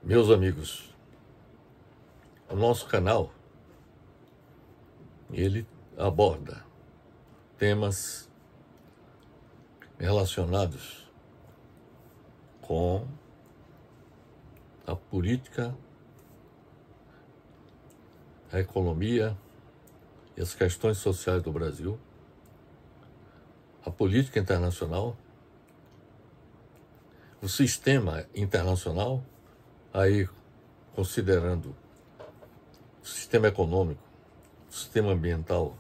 Meus amigos, o nosso canal, ele aborda temas relacionados com a política, a economia e as questões sociais do Brasil, a política internacional, o sistema internacional, aí considerando o sistema econômico, o sistema ambiental.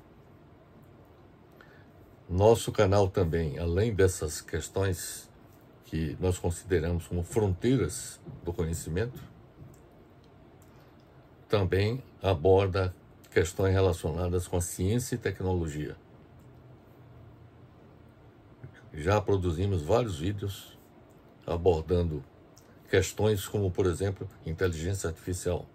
Nosso canal também, além dessas questões que nós consideramos como fronteiras do conhecimento, também aborda questões relacionadas com a ciência e tecnologia. Já produzimos vários vídeos abordando questões como, por exemplo, inteligência artificial,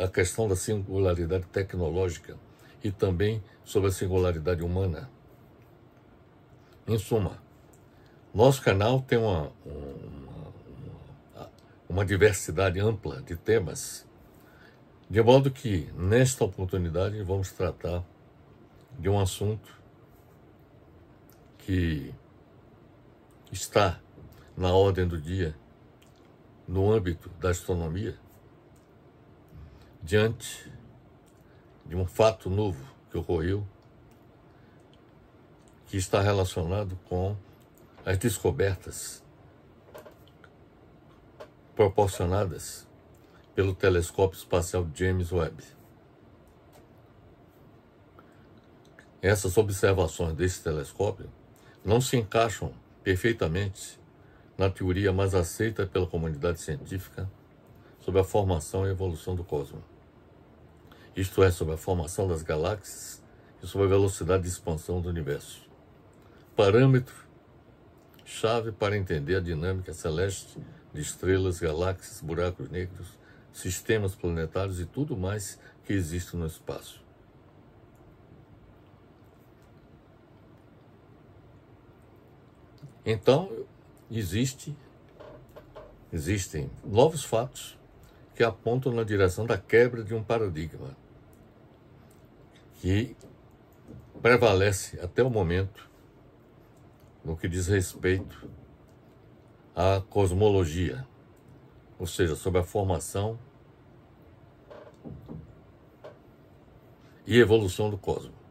a questão da singularidade tecnológica e também sobre a singularidade humana. Em suma, nosso canal tem uma diversidade ampla de temas, de modo que, nesta oportunidade, vamos tratar de um assunto que está na ordem do dia, no âmbito da astronomia, diante de um fato novo que ocorreu, que está relacionado com as descobertas proporcionadas pelo telescópio espacial James Webb. Essas observações desse telescópio não se encaixam perfeitamente na teoria mais aceita pela comunidade científica sobre a formação e evolução do cosmos. Isto é, sobre a formação das galáxias e sobre a velocidade de expansão do universo. Parâmetro-chave para entender a dinâmica celeste de estrelas, galáxias, buracos negros, sistemas planetários e tudo mais que existe no espaço. Então, existem novos fatos que apontam na direção da quebra de um paradigma que prevalece até o momento no que diz respeito à cosmologia, ou seja, sobre a formação e evolução do cosmos.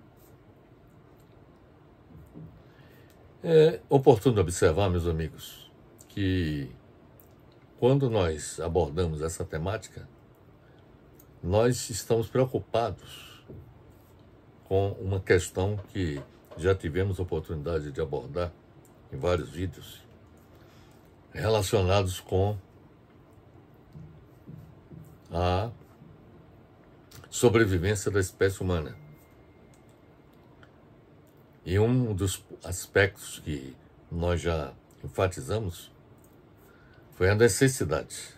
É oportuno observar, meus amigos, que quando nós abordamos essa temática, nós estamos preocupados com uma questão que já tivemos oportunidade de abordar em vários vídeos, relacionados com a sobrevivência da espécie humana. E um dos aspectos que nós já enfatizamos foi a necessidade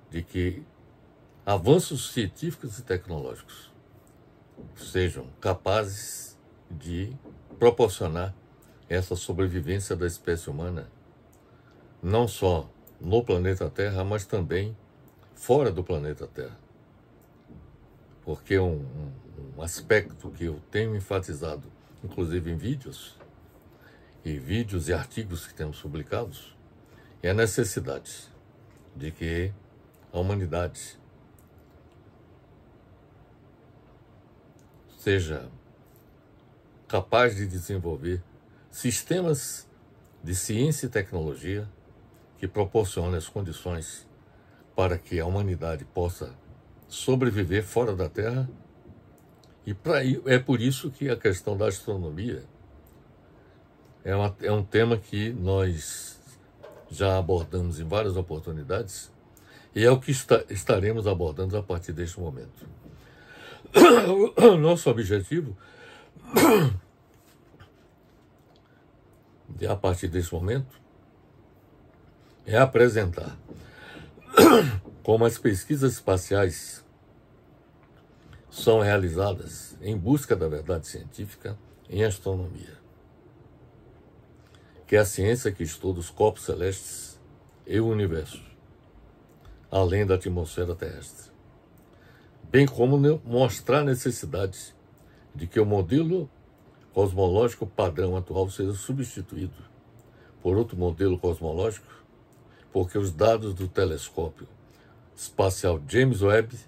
de que avanços científicos e tecnológicos sejam capazes de proporcionar essa sobrevivência da espécie humana, não só no planeta Terra, mas também fora do planeta Terra. Porque um aspecto que eu tenho enfatizado, inclusive em vídeos e artigos que temos publicados, é a necessidade de que a humanidade seja capaz de desenvolver sistemas de ciência e tecnologia que proporcionem as condições para que a humanidade possa sobreviver fora da Terra. E é por isso que a questão da astronomia é um tema que nós já abordamos em várias oportunidades e é o que estaremos abordando a partir deste momento. Nosso objetivo, a partir desse momento, é apresentar como as pesquisas espaciais são realizadas em busca da verdade científica em astronomia, que é a ciência que estuda os corpos celestes e o universo. além da atmosfera terrestre, bem como mostrar a necessidade de que o modelo cosmológico padrão atual seja substituído por outro modelo cosmológico, porque os dados do telescópio espacial James Webb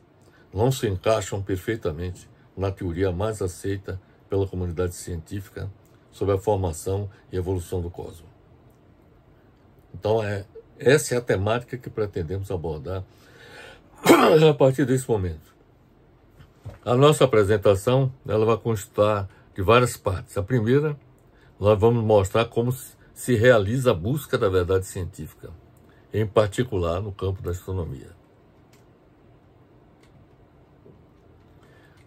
não se encaixam perfeitamente na teoria mais aceita pela comunidade científica sobre a formação e evolução do cosmos. Então, essa é a temática que pretendemos abordar a partir desse momento. A nossa apresentação ela vai constar de várias partes. A primeira, nós vamos mostrar como se realiza a busca da verdade científica, em particular no campo da astronomia.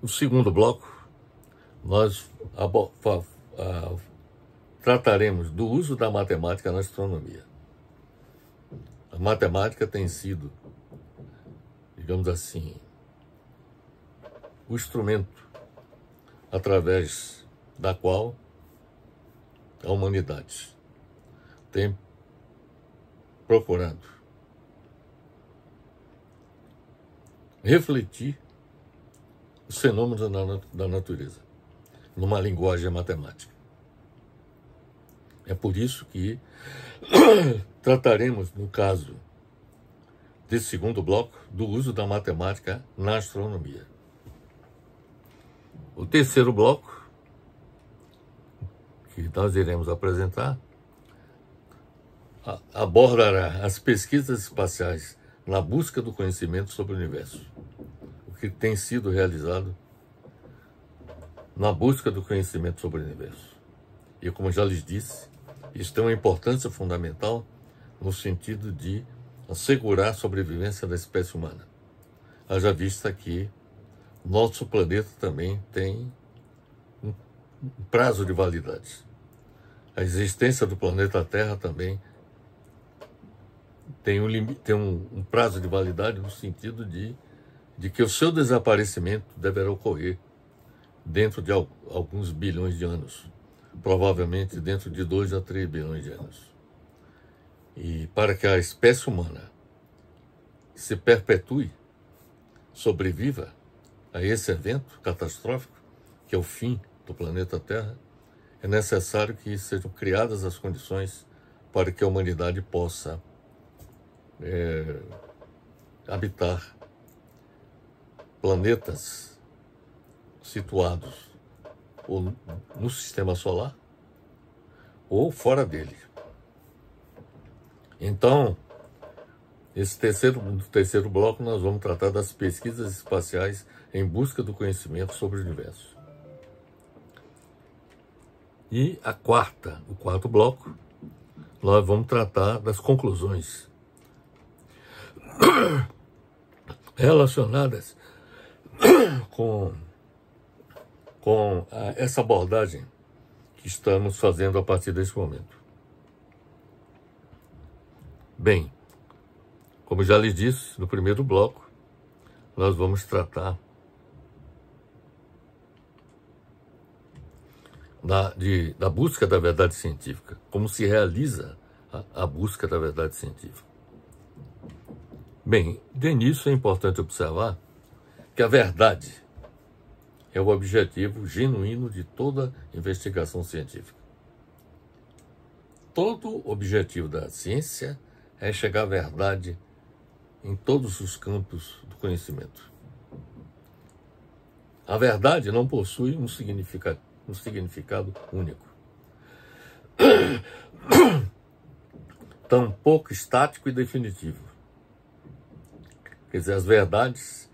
No segundo bloco, nós trataremos do uso da matemática na astronomia. A matemática tem sido, digamos assim, o instrumento através da qual a humanidade tem procurado refletir os fenômenos da natureza numa linguagem matemática. É por isso que trataremos, no caso desse segundo bloco, do uso da matemática na astronomia. O terceiro bloco, que nós iremos apresentar, abordará as pesquisas espaciais na busca do conhecimento sobre o universo, o que tem sido realizado na busca do conhecimento sobre o universo. E como já lhes disse, isso tem uma importância fundamental no sentido de assegurar a sobrevivência da espécie humana. Haja vista que nosso planeta também tem um prazo de validade. A existência do planeta Terra também tem um prazo de validade no sentido de que o seu desaparecimento deverá ocorrer dentro de alguns bilhões de anos, provavelmente dentro de 2 a 3 bilhões de anos. E para que a espécie humana se perpetue, sobreviva a esse evento catastrófico, que é o fim do planeta Terra, é necessário que sejam criadas as condições para que a humanidade possa habitar planetas situados ou no sistema solar ou fora dele. Então, no terceiro bloco, nós vamos tratar das pesquisas espaciais em busca do conhecimento sobre o universo. E o quarto bloco, nós vamos tratar das conclusões relacionadas com essa abordagem que estamos fazendo a partir desse momento. Bem, como já lhes disse, no primeiro bloco, nós vamos tratar da busca da verdade científica, como se realiza a busca da verdade científica. Bem, de início é importante observar que a verdade é o objetivo genuíno de toda investigação científica. Todo objetivo da ciência é chegar à verdade em todos os campos do conhecimento. A verdade não possui um significado único, tampouco estático e definitivo. Quer dizer, as verdades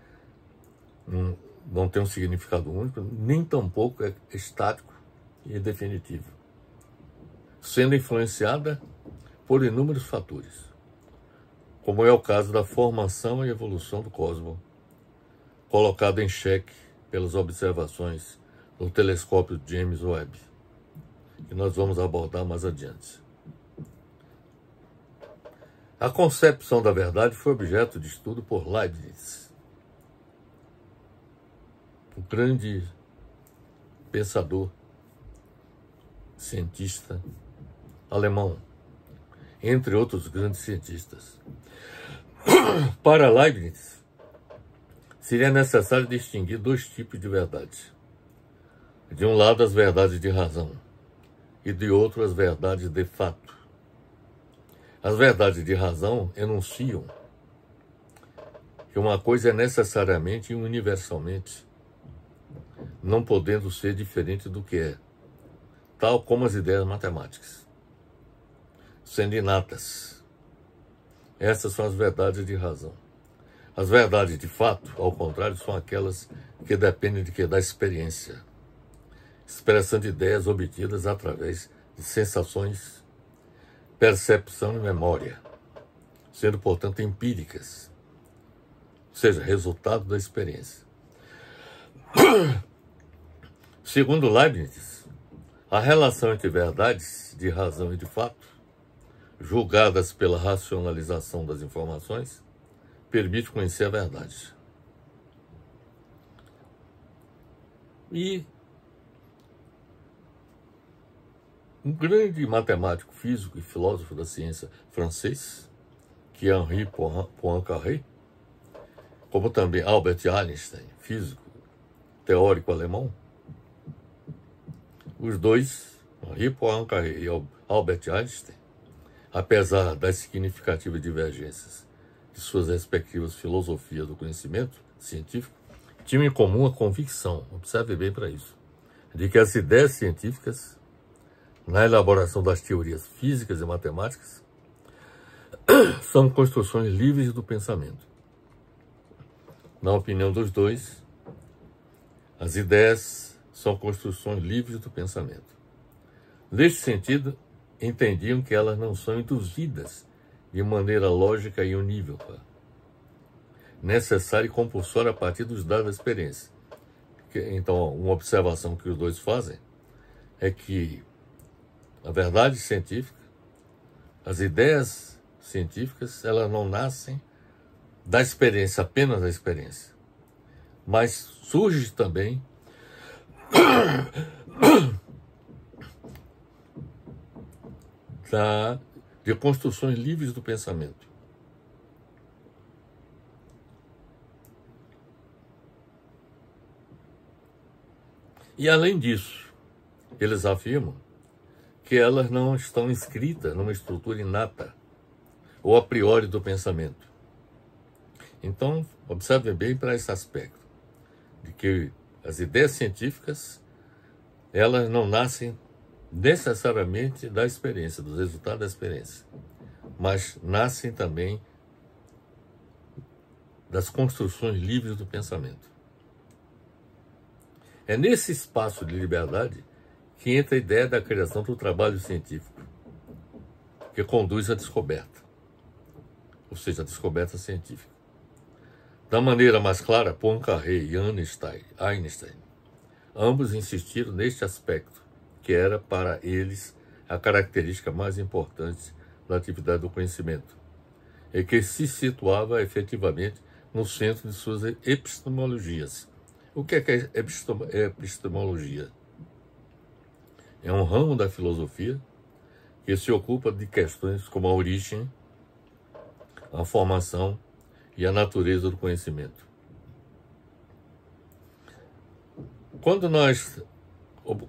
não têm um significado único, nem tampouco é estático e definitivo, sendo influenciada por inúmeros fatores, como é o caso da formação e evolução do cosmos, colocado em xeque pelas observações no telescópio James Webb, que nós vamos abordar mais adiante. A concepção da verdade foi objeto de estudo por Leibniz, um grande pensador, cientista alemão, entre outros grandes cientistas. Para Leibniz, seria necessário distinguir dois tipos de verdade. De um lado, as verdades de razão, e de outro, as verdades de fato. As verdades de razão enunciam que uma coisa é necessariamente e universalmente, não podendo ser diferente do que é, tal como as ideias matemáticas, sendo inatas. Essas são as verdades de razão. As verdades de fato, ao contrário, são aquelas que dependem de quê? Da experiência, expressão de ideias obtidas através de sensações, percepção e memória, sendo, portanto, empíricas, ou seja, resultado da experiência. Segundo Leibniz, a relação entre verdades de razão e de fato, julgadas pela racionalização das informações, permite conhecer a verdade. E um grande matemático, físico e filósofo da ciência francês, que é Henri Poincaré, como também Albert Einstein, físico, teórico alemão, os dois, Henri Poincaré e Albert Einstein, apesar das significativas divergências de suas respectivas filosofias do conhecimento científico, tinham em comum a convicção, observe bem para isso, de que as ideias científicas, na elaboração das teorias físicas e matemáticas, são construções livres do pensamento. Na opinião dos dois, as ideias são construções livres do pensamento. Neste sentido, entendiam que elas não são induzidas de maneira lógica e unívoca, necessária e compulsória a partir dos dados da experiência. Então, uma observação que os dois fazem é que a verdade científica, as ideias científicas, elas não nascem da experiência, apenas da experiência, mas surge também de construções livres do pensamento. E além disso, eles afirmam que elas não estão inscritas numa estrutura inata ou a priori do pensamento. Então, observe bem para esse aspecto, de que as ideias científicas, elas não nascem necessariamente da experiência, dos resultados da experiência, mas nascem também das construções livres do pensamento. É nesse espaço de liberdade que entra a ideia da criação do trabalho científico, que conduz à descoberta, ou seja, a descoberta científica. Da maneira mais clara, Poincaré e Einstein, ambos insistiram neste aspecto, que era para eles a característica mais importante da atividade do conhecimento, e que se situava efetivamente no centro de suas epistemologias. O que é epistemologia? É um ramo da filosofia que se ocupa de questões como a origem, a formação e a natureza do conhecimento. Quando nós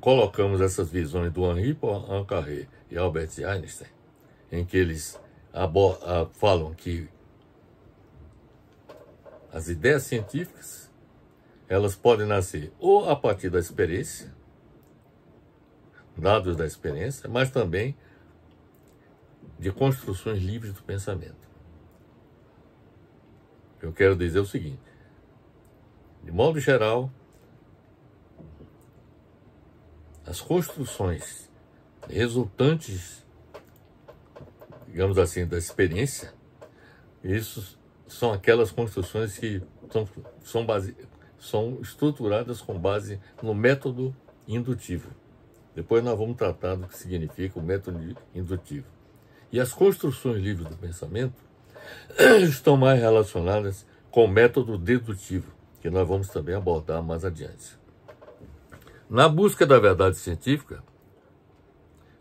colocamos essas visões do Henri Poincaré e Albert Einstein, em que eles falam que as ideias científicas, elas podem nascer ou a partir da experiência, dados da experiência, mas também de construções livres do pensamento. Eu quero dizer o seguinte: de modo geral, as construções resultantes, digamos assim, da experiência, isso são aquelas construções que são estruturadas com base no método indutivo. Depois nós vamos tratar do que significa o método indutivo. E as construções livres do pensamento estão mais relacionadas com o método dedutivo, que nós vamos também abordar mais adiante. Na busca da verdade científica,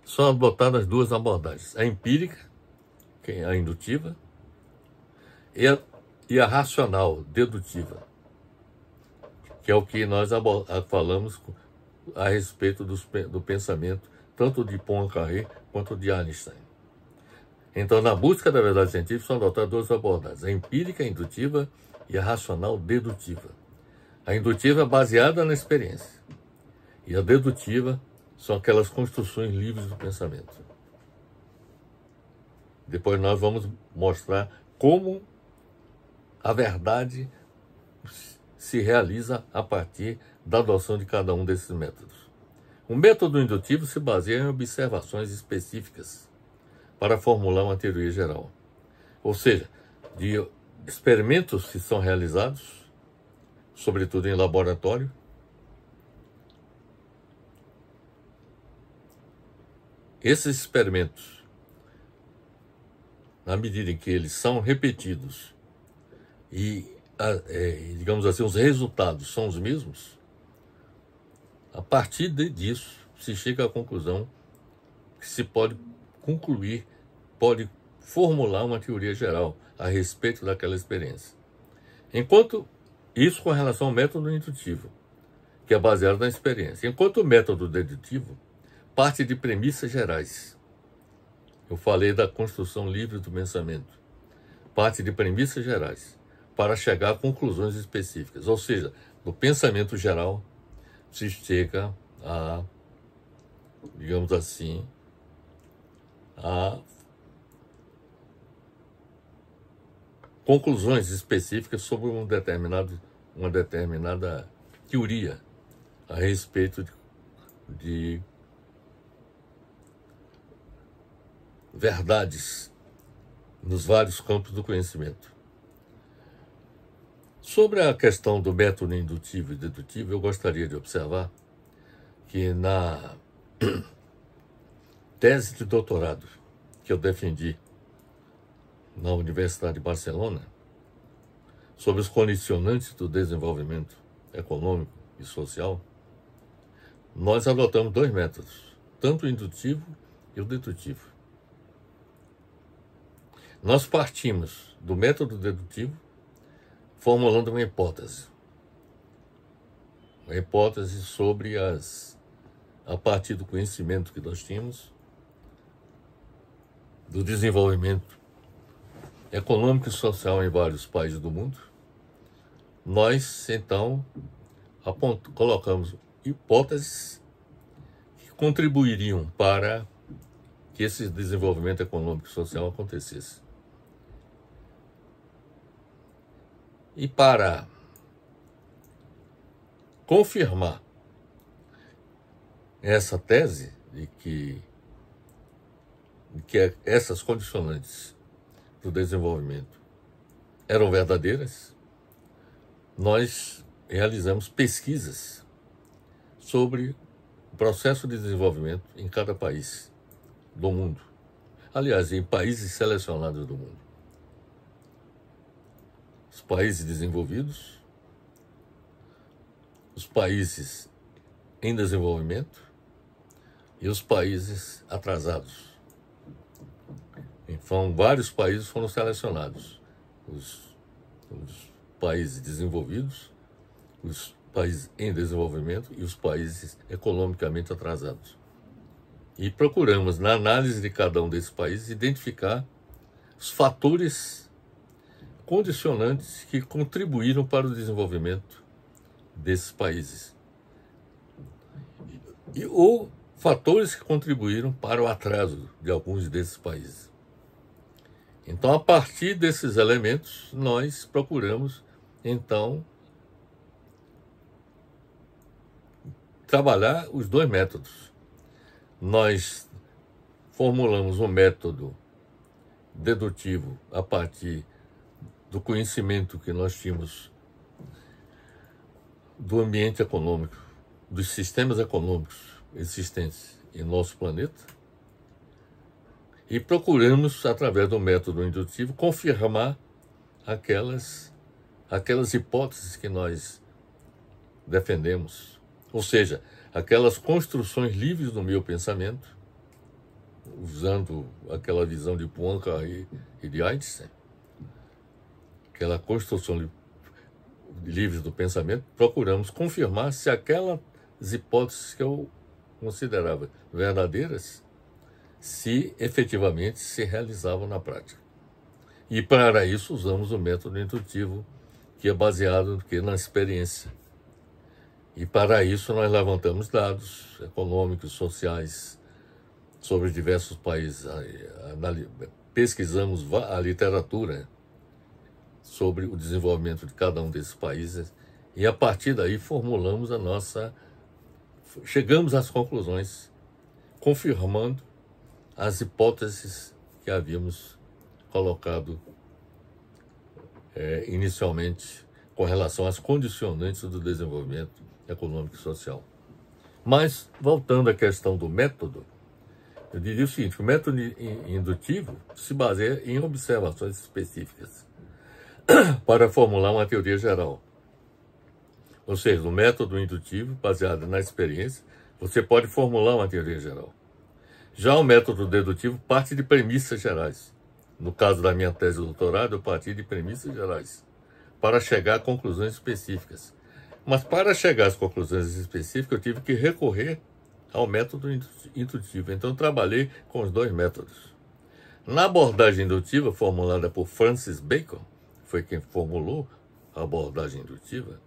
são adotadas duas abordagens: a empírica, que é a indutiva, e a racional, dedutiva, que é o que nós falamos a respeito do pensamento, tanto de Poincaré quanto de Einstein. Então, na busca da verdade científica, são adotadas duas abordagens: a empírica, a indutiva, e a racional, dedutiva. A indutiva é baseada na experiência, e a dedutiva são aquelas construções livres do pensamento. Depois nós vamos mostrar como a verdade se realiza a partir da adoção de cada um desses métodos. O método indutivo se baseia em observações específicas para formular uma teoria geral. Ou seja, de experimentos que são realizados, sobretudo em laboratório, esses experimentos, na medida em que eles são repetidos e, digamos assim, os resultados são os mesmos, a partir disso se chega à conclusão que se pode concluir, pode formular uma teoria geral a respeito daquela experiência. Enquanto isso com relação ao método indutivo, que é baseado na experiência. Enquanto o método dedutivo parte de premissas gerais. Eu falei da construção livre do pensamento. Parte de premissas gerais para chegar a conclusões específicas. Ou seja, do pensamento geral se chega a, digamos assim, a conclusões específicas sobre uma determinada teoria a respeito de verdades nos vários campos do conhecimento. Sobre a questão do método indutivo e dedutivo, eu gostaria de observar que na tese de doutorado que eu defendi na Universidade de Barcelona, sobre os condicionantes do desenvolvimento econômico e social, nós adotamos dois métodos, tanto o indutivo e o dedutivo. Nós partimos do método dedutivo formulando uma hipótese sobre a partir do conhecimento que nós tínhamos, do desenvolvimento econômico e social em vários países do mundo. Nós, então, colocamos hipóteses que contribuiriam para que esse desenvolvimento econômico e social acontecesse. E para confirmar essa tese de que essas condicionantes do desenvolvimento eram verdadeiras, nós realizamos pesquisas sobre o processo de desenvolvimento em cada país do mundo. Aliás, em países selecionados do mundo. Os países desenvolvidos, os países em desenvolvimento e os países atrasados. Então, vários países foram selecionados. Os países desenvolvidos, os países em desenvolvimento e os países economicamente atrasados. E procuramos, na análise de cada um desses países, identificar os fatores condicionantes que contribuíram para o desenvolvimento desses países. Ou fatores que contribuíram para o atraso de alguns desses países. Então, a partir desses elementos, nós procuramos, então, trabalhar os dois métodos. Nós formulamos um método dedutivo a partir do conhecimento que nós tínhamos do ambiente econômico, dos sistemas econômicos existentes em nosso planeta, e procuramos, através do método indutivo, confirmar aquelas hipóteses que nós defendemos, ou seja, aquelas construções livres do meu pensamento, usando aquela visão de Poincaré e de Einstein, aquela construção livre do pensamento, procuramos confirmar se aquelas hipóteses que eu considerava verdadeiras, se efetivamente se realizavam na prática. E para isso usamos o método indutivo, que é baseado na experiência. E para isso nós levantamos dados econômicos, sociais, sobre diversos países, pesquisamos a literatura sobre o desenvolvimento de cada um desses países e a partir daí formulamos chegamos às conclusões, confirmando as hipóteses que havíamos colocado inicialmente com relação às condicionantes do desenvolvimento econômico e social. Mas, voltando à questão do método, eu diria o seguinte: o método indutivo se baseia em observações específicas para formular uma teoria geral. Ou seja, no método indutivo, baseado na experiência, você pode formular uma teoria geral. Já o método dedutivo parte de premissas gerais. No caso da minha tese de doutorado, eu parti de premissas gerais para chegar a conclusões específicas. Mas para chegar às conclusões específicas, eu tive que recorrer ao método indutivo. Então, eu trabalhei com os dois métodos. Na abordagem indutiva, formulada por Francis Bacon, foi quem formulou a abordagem indutiva,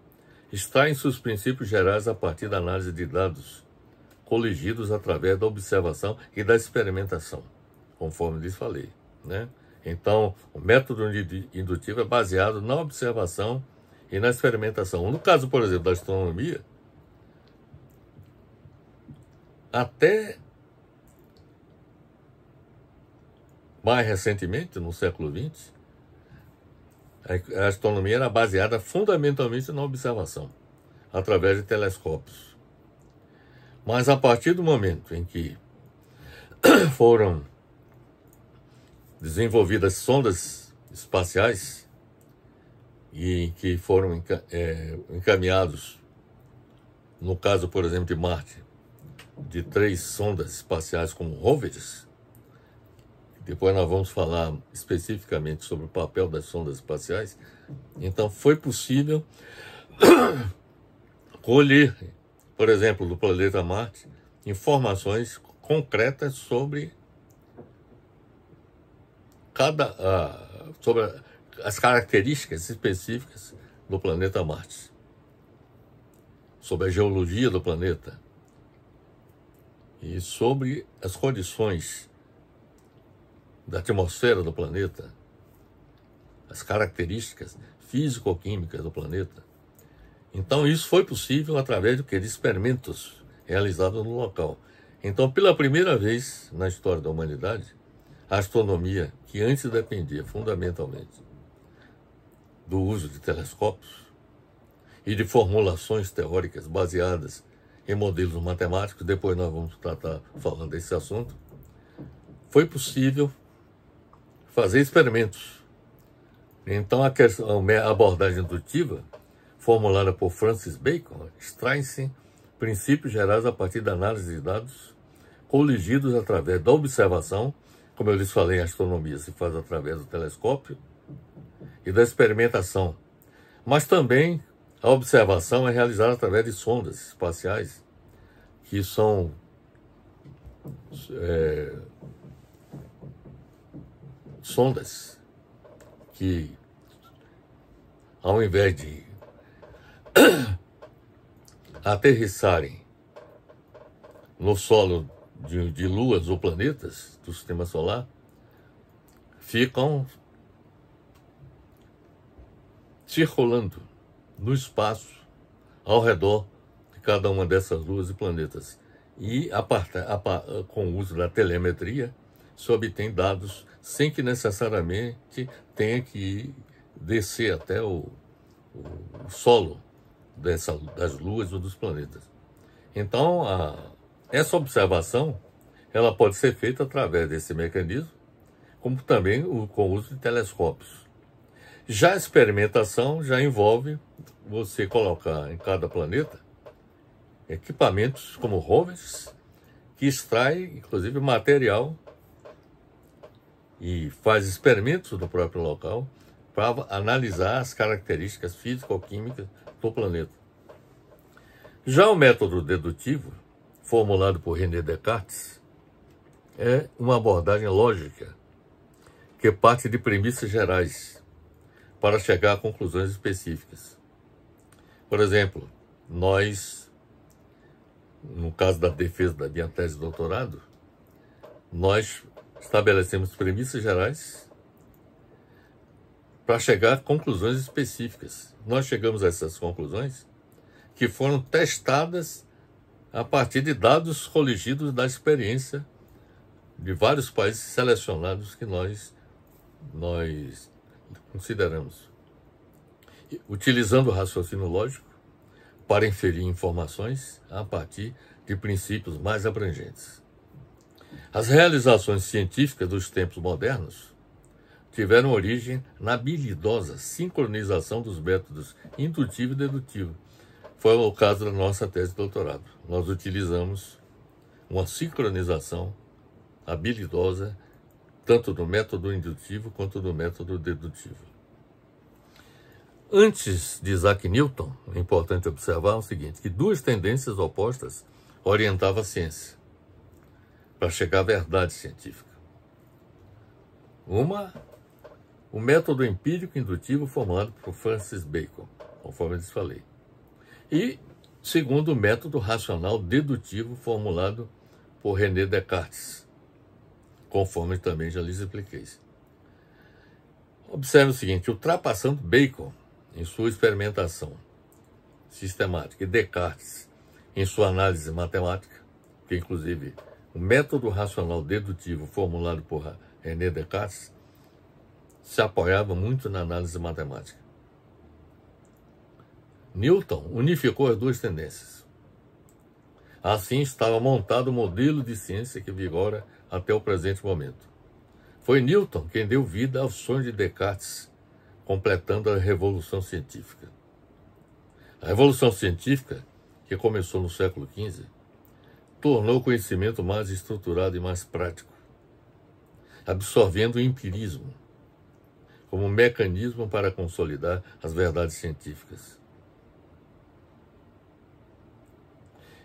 extraem-se os princípios gerais a partir da análise de dados coligidos através da observação e da experimentação, conforme lhes falei, né? Então, o método indutivo é baseado na observação e na experimentação. No caso, por exemplo, da astronomia, até mais recentemente, no século XX, a astronomia era baseada fundamentalmente na observação, através de telescópios. Mas a partir do momento em que foram desenvolvidas sondas espaciais e em que foram encaminhados, no caso, por exemplo, de Marte, de 3 sondas espaciais como rovers. Depois nós vamos falar especificamente sobre o papel das sondas espaciais. Então foi possível colher, por exemplo, do planeta Marte, informações concretas sobre sobre as características específicas do planeta Marte, sobre a geologia do planeta e sobre as condições da atmosfera do planeta, as características físico-químicas do planeta. Então isso foi possível através de experimentos realizados no local. Então, pela primeira vez na história da humanidade, a astronomia, que antes dependia fundamentalmente do uso de telescópios e de formulações teóricas baseadas em modelos matemáticos, depois nós vamos tratar falando desse assunto, foi possível fazer experimentos. Então a abordagem indutiva, formulada por Francis Bacon, extrai-se princípios gerais a partir da análise de dados coligidos através da observação. Como eu lhes falei, a astronomia se faz através do telescópio e da experimentação. Mas também a observação é realizada através de sondas espaciais, que são sondas que, ao invés de aterrissarem no solo de luas ou planetas do sistema solar, ficam circulando no espaço ao redor de cada uma dessas luas e planetas. E com o uso da telemetria se obtém dados sem que necessariamente tenha que descer até o solo das luas ou dos planetas. Então, essa observação ela pode ser feita através desse mecanismo, como também com o uso de telescópios. Já a experimentação já envolve você colocar em cada planeta equipamentos como rovers, que extrai, inclusive, material e faz experimentos no próprio local para analisar as características físico-químicas do planeta. Já o método dedutivo, formulado por René Descartes, é uma abordagem lógica que parte de premissas gerais para chegar a conclusões específicas. Por exemplo, nós, no caso da defesa da minha tese de doutorado, nós estabelecemos premissas gerais para chegar a conclusões específicas. Nós chegamos a essas conclusões que foram testadas a partir de dados coligidos da experiência de vários países selecionados que nós consideramos. Utilizando o raciocínio lógico para inferir informações a partir de princípios mais abrangentes. As realizações científicas dos tempos modernos tiveram origem na habilidosa sincronização dos métodos indutivo e dedutivo. Foi o caso da nossa tese de doutorado. Nós utilizamos uma sincronização habilidosa tanto do método indutivo quanto do método dedutivo. Antes de Isaac Newton, é importante observar o seguinte, que duas tendências opostas orientavam a ciência para chegar à verdade científica. Uma, o método empírico indutivo formulado por Francis Bacon, conforme eu lhes falei. E, segundo, o método racional dedutivo formulado por René Descartes, conforme também já lhes expliquei. Observe o seguinte, ultrapassando Bacon em sua experimentação sistemática e Descartes em sua análise matemática, que inclusive o método racional dedutivo formulado por René Descartes se apoiava muito na análise matemática. Newton unificou as duas tendências. Assim estava montado o modelo de ciência que vigora até o presente momento. Foi Newton quem deu vida ao sonho de Descartes, completando a Revolução Científica. A Revolução Científica, que começou no século XV, tornou o conhecimento mais estruturado e mais prático, absorvendo o empirismo como mecanismo para consolidar as verdades científicas.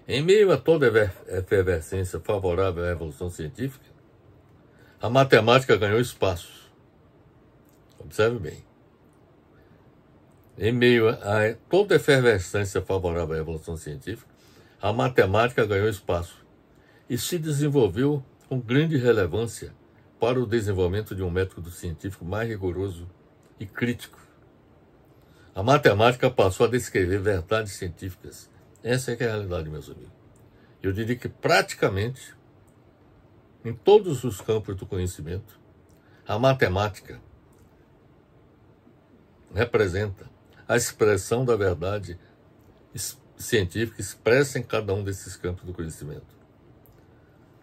Em meio a toda a efervescência favorável à Revolução Científica, a matemática ganhou espaço. Observe bem. Em meio a toda a efervescência favorável à Revolução Científica, a matemática ganhou espaço e se desenvolveu com grande relevância para o desenvolvimento de um método científico mais rigoroso e crítico. A matemática passou a descrever verdades científicas. Essa é que é a realidade, meus amigos. Eu diria que praticamente, em todos os campos do conhecimento, a matemática representa a expressão da verdade científica expressa em cada um desses campos do conhecimento.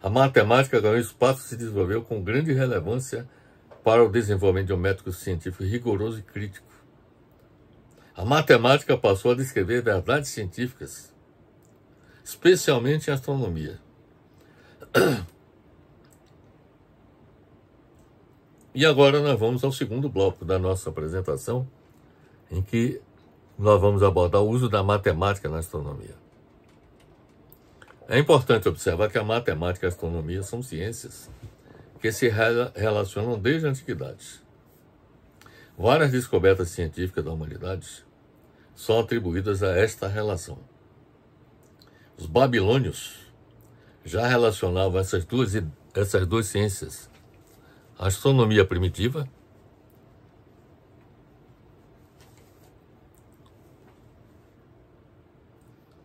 A matemática ganhou espaço e se desenvolveu com grande relevância para o desenvolvimento de um método científico rigoroso e crítico. A matemática passou a descrever verdades científicas, especialmente em astronomia. E agora nós vamos ao segundo bloco da nossa apresentação, em que nós vamos abordar o uso da matemática na astronomia. É importante observar que a matemática e a astronomia são ciências que se relacionam desde a antiguidade. Várias descobertas científicas da humanidade são atribuídas a esta relação. Os babilônios já relacionavam essas duas ciências. A astronomia primitiva,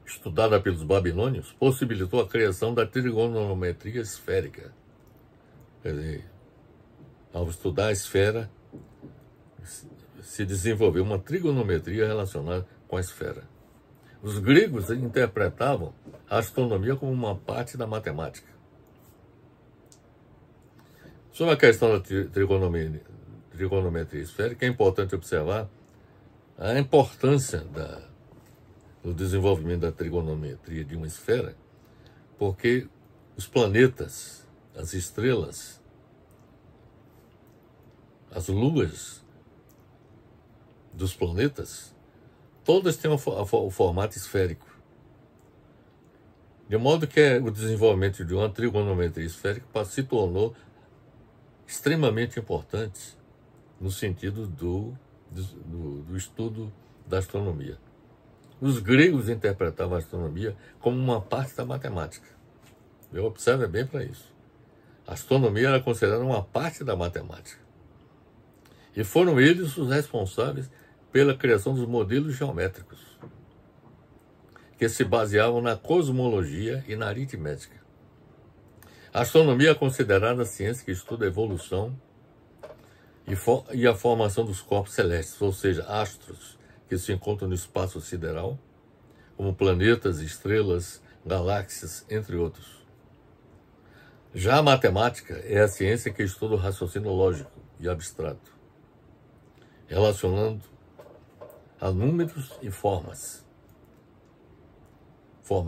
estudada pelos babilônios, possibilitou a criação da trigonometria esférica. Quer dizer, ao estudar a esfera, se desenvolveu uma trigonometria relacionada com a esfera. Os gregos interpretavam a astronomia como uma parte da matemática. Sobre a questão da trigonometria esférica, é importante observar a importância do desenvolvimento da trigonometria de uma esfera, porque os planetas, as estrelas, as luas, dos planetas, todas têm o formato esférico. De modo que o desenvolvimento de uma trigonometria esférica se tornou extremamente importante no sentido do estudo da astronomia. Os gregos interpretavam a astronomia como uma parte da matemática. Observe bem para isso. A astronomia era considerada uma parte da matemática. E foram eles os responsáveis pela criação dos modelos geométricos, que se baseavam na cosmologia e na aritmética. A astronomia é considerada a ciência que estuda a evolução e a formação dos corpos celestes, ou seja, astros que se encontram no espaço sideral, como planetas, estrelas, galáxias, entre outros. Já a matemática é a ciência que estuda o raciocínio lógico e abstrato, relacionando a números e formas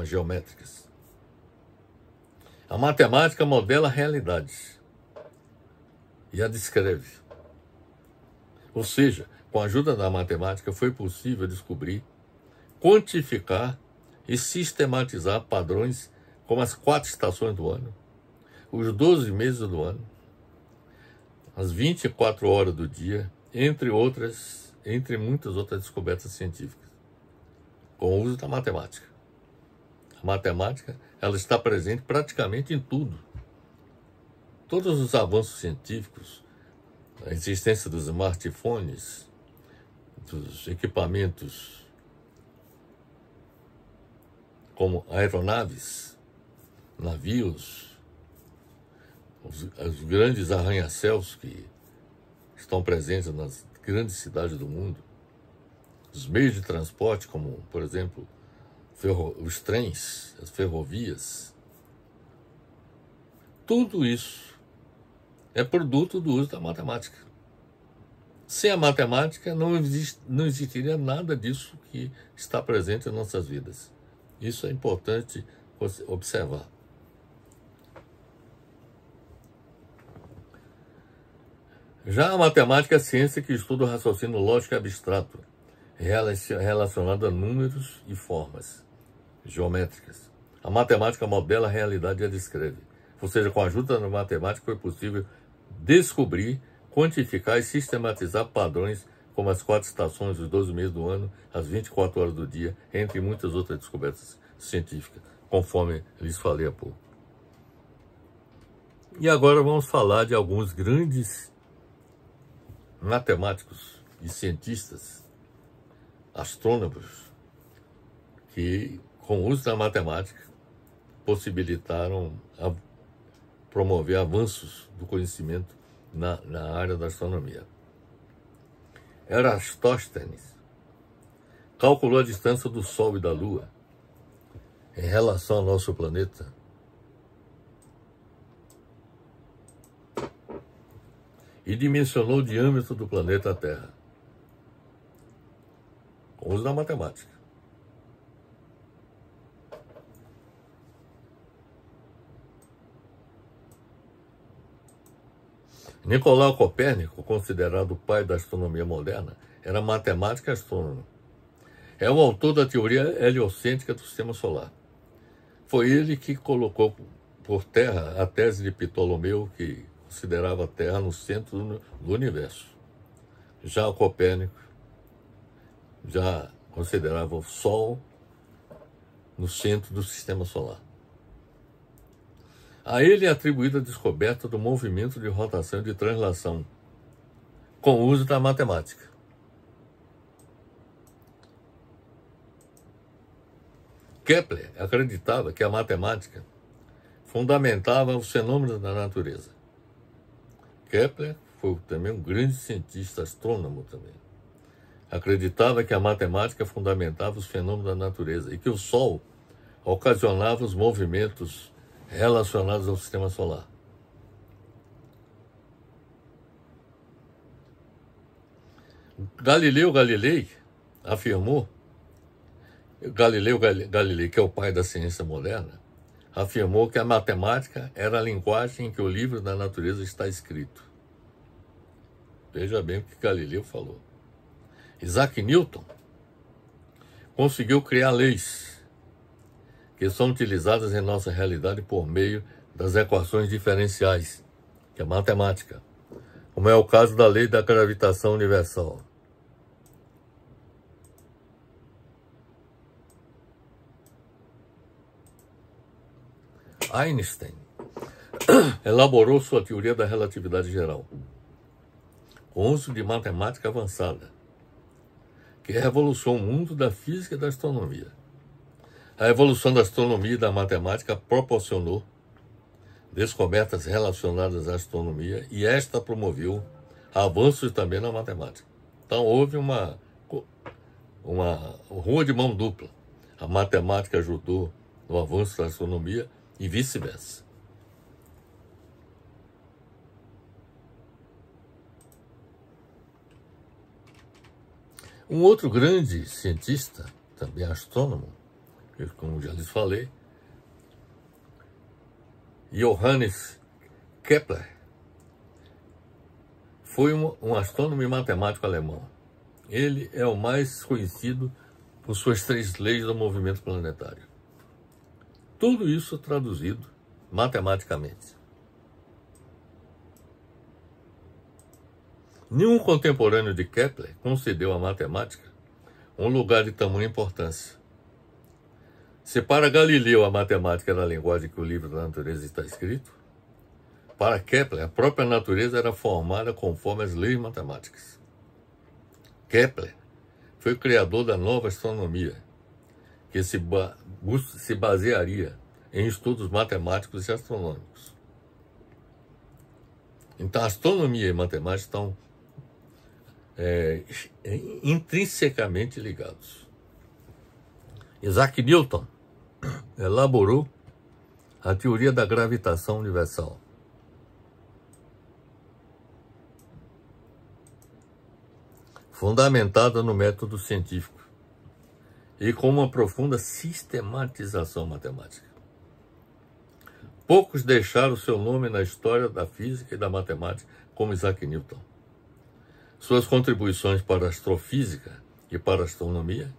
geométricas. A matemática modela a realidade e a descreve. Ou seja, com a ajuda da matemática foi possível descobrir, quantificar e sistematizar padrões como as 4 estações do ano, os 12 meses do ano, as 24 horas do dia, entre muitas outras descobertas científicas, com o uso da matemática. A matemática, ela está presente praticamente em tudo. Todos os avanços científicos, a existência dos smartphones, dos equipamentos como aeronaves, navios, os grandes arranha-céus que estão presentes nas grandes cidades do mundo, os meios de transporte, como, por exemplo, os trens, as ferrovias, tudo isso é produto do uso da matemática. Sem a matemática, não existiria nada disso que está presente em nossas vidas. Isso é importante observar. Já a matemática é a ciência que estuda o raciocínio lógico e abstrato, relacionado a números e formas geométricas. A matemática modela a realidade e a descreve. Ou seja, com a ajuda da matemática foi possível descobrir, quantificar e sistematizar padrões como as 4 estações, os 12 meses do ano, as 24 horas do dia, entre muitas outras descobertas científicas, conforme lhes falei há pouco. E agora vamos falar de alguns grandes matemáticos e cientistas, astrônomos, que, com o uso da matemática, possibilitaram promover avanços do conhecimento na área da astronomia. Eratóstenes calculou a distância do Sol e da Lua em relação ao nosso planeta e dimensionou o diâmetro do planeta Terra com o uso da matemática. Nicolau Copérnico, considerado o pai da astronomia moderna, era matemático e astrônomo. É o autor da teoria heliocêntrica do Sistema Solar. Foi ele que colocou por terra a tese de Ptolomeu, que considerava a Terra no centro do universo. Já o Copérnico já considerava o Sol no centro do Sistema Solar. A ele é atribuída a descoberta do movimento de rotação e de translação, com o uso da matemática. Kepler acreditava que a matemática fundamentava os fenômenos da natureza. Kepler foi também um grande cientista astrônomo também. Acreditava que a matemática fundamentava os fenômenos da natureza e que o Sol ocasionava os movimentos relacionados ao sistema solar. Galileu Galilei, que é o pai da ciência moderna, afirmou que a matemática era a linguagem em que o livro da natureza está escrito. Veja bem o que Galileu falou. Isaac Newton conseguiu criar leis que são utilizadas em nossa realidade por meio das equações diferenciais, que é matemática, como é o caso da lei da gravitação universal. Einstein elaborou sua teoria da relatividade geral, com uso de matemática avançada, que revolucionou o mundo da física e da astronomia. A evolução da astronomia e da matemática proporcionou descobertas relacionadas à astronomia e esta promoveu avanços também na matemática. Então houve uma rua de mão dupla. A matemática ajudou no avanço da astronomia e vice-versa. Um outro grande cientista, também astrônomo, como já lhes falei, Johannes Kepler, foi um astrônomo e matemático alemão. Ele é o mais conhecido por suas 3 leis do movimento planetário. Tudo isso traduzido matematicamente. Nenhum contemporâneo de Kepler concedeu à matemática um lugar de tamanha importância. Se para Galileu a matemática era a linguagem que o livro da natureza está escrito, para Kepler a própria natureza era formada conforme as leis matemáticas. Kepler foi o criador da nova astronomia, que se basearia em estudos matemáticos e astronômicos. Então, astronomia e matemática estão intrinsecamente ligados. Isaac Newton elaborou a teoria da gravitação universal. Fundamentada no método científico e com uma profunda sistematização matemática. Poucos deixaram seu nome na história da física e da matemática como Isaac Newton. Suas contribuições para a astrofísica e para a astronomia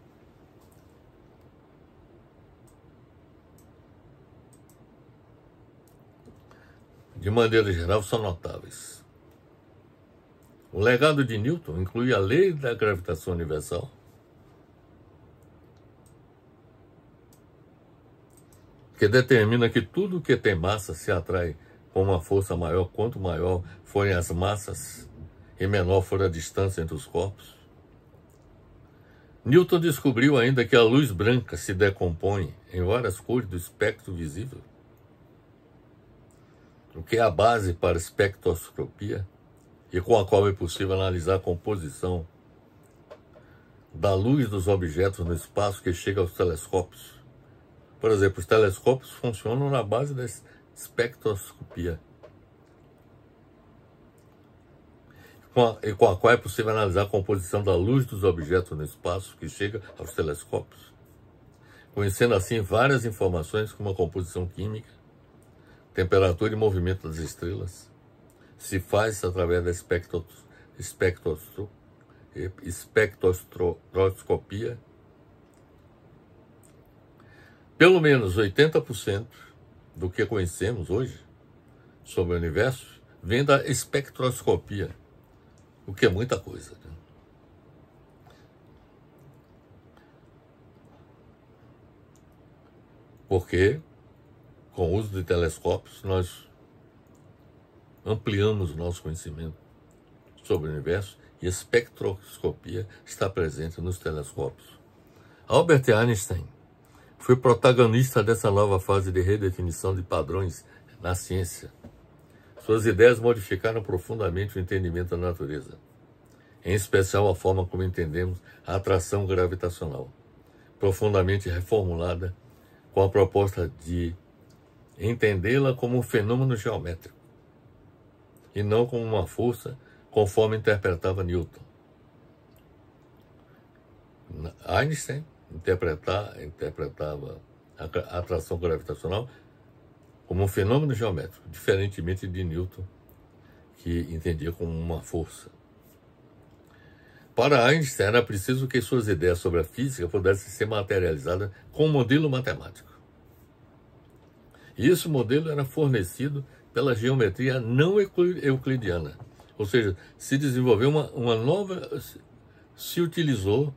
de maneira geral são notáveis. O legado de Newton inclui a lei da gravitação universal, que determina que tudo que tem massa se atrai com uma força maior quanto maior forem as massas e menor for a distância entre os corpos. Newton descobriu ainda que a luz branca se decompõe em várias cores do espectro visível, o que é a base para a espectroscopia e com a qual é possível analisar a composição da luz dos objetos no espaço que chega aos telescópios. Por exemplo, os telescópios funcionam na base da espectroscopia, e com a qual é possível analisar a composição da luz dos objetos no espaço que chega aos telescópios, conhecendo assim várias informações como a composição química, temperatura e movimento das estrelas. Se faz através da espectroscopia. Pelo menos 80% do que conhecemos hoje sobre o universo vem da espectroscopia, o que é muita coisa, né? Porque, com o uso de telescópios, nós ampliamos o nosso conhecimento sobre o universo e a espectroscopia está presente nos telescópios. Albert Einstein foi protagonista dessa nova fase de redefinição de padrões na ciência. Suas ideias modificaram profundamente o entendimento da natureza, em especial a forma como entendemos a atração gravitacional, profundamente reformulada com a proposta de entendê-la como um fenômeno geométrico e não como uma força, conforme interpretava Newton. Einstein interpretava a atração gravitacional como um fenômeno geométrico, diferentemente de Newton, que entendia como uma força. Para Einstein, era preciso que suas ideias sobre a física pudessem ser materializadas com um modelo matemático. E esse modelo era fornecido pela geometria não euclidiana. Ou seja, se desenvolveu uma nova... Se utilizou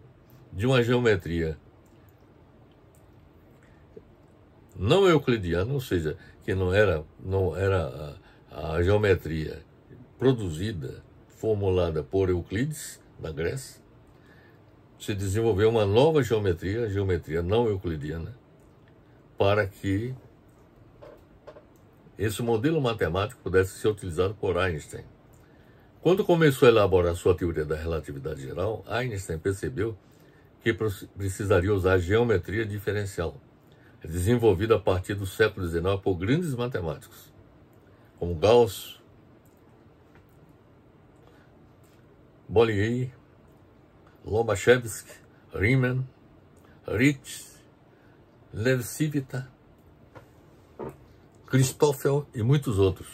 de uma geometria não euclidiana, ou seja, que não era a geometria produzida, formulada por Euclides, da Grécia. Se desenvolveu uma nova geometria, a geometria não euclidiana, para que esse modelo matemático pudesse ser utilizado por Einstein. Quando começou a elaborar sua teoria da relatividade geral, Einstein percebeu que precisaria usar a geometria diferencial, desenvolvida a partir do século XIX por grandes matemáticos, como Gauss, Bolyai, Lobachevsky, Riemann, Ritchie, Lev-Civita, Christoffel e muitos outros.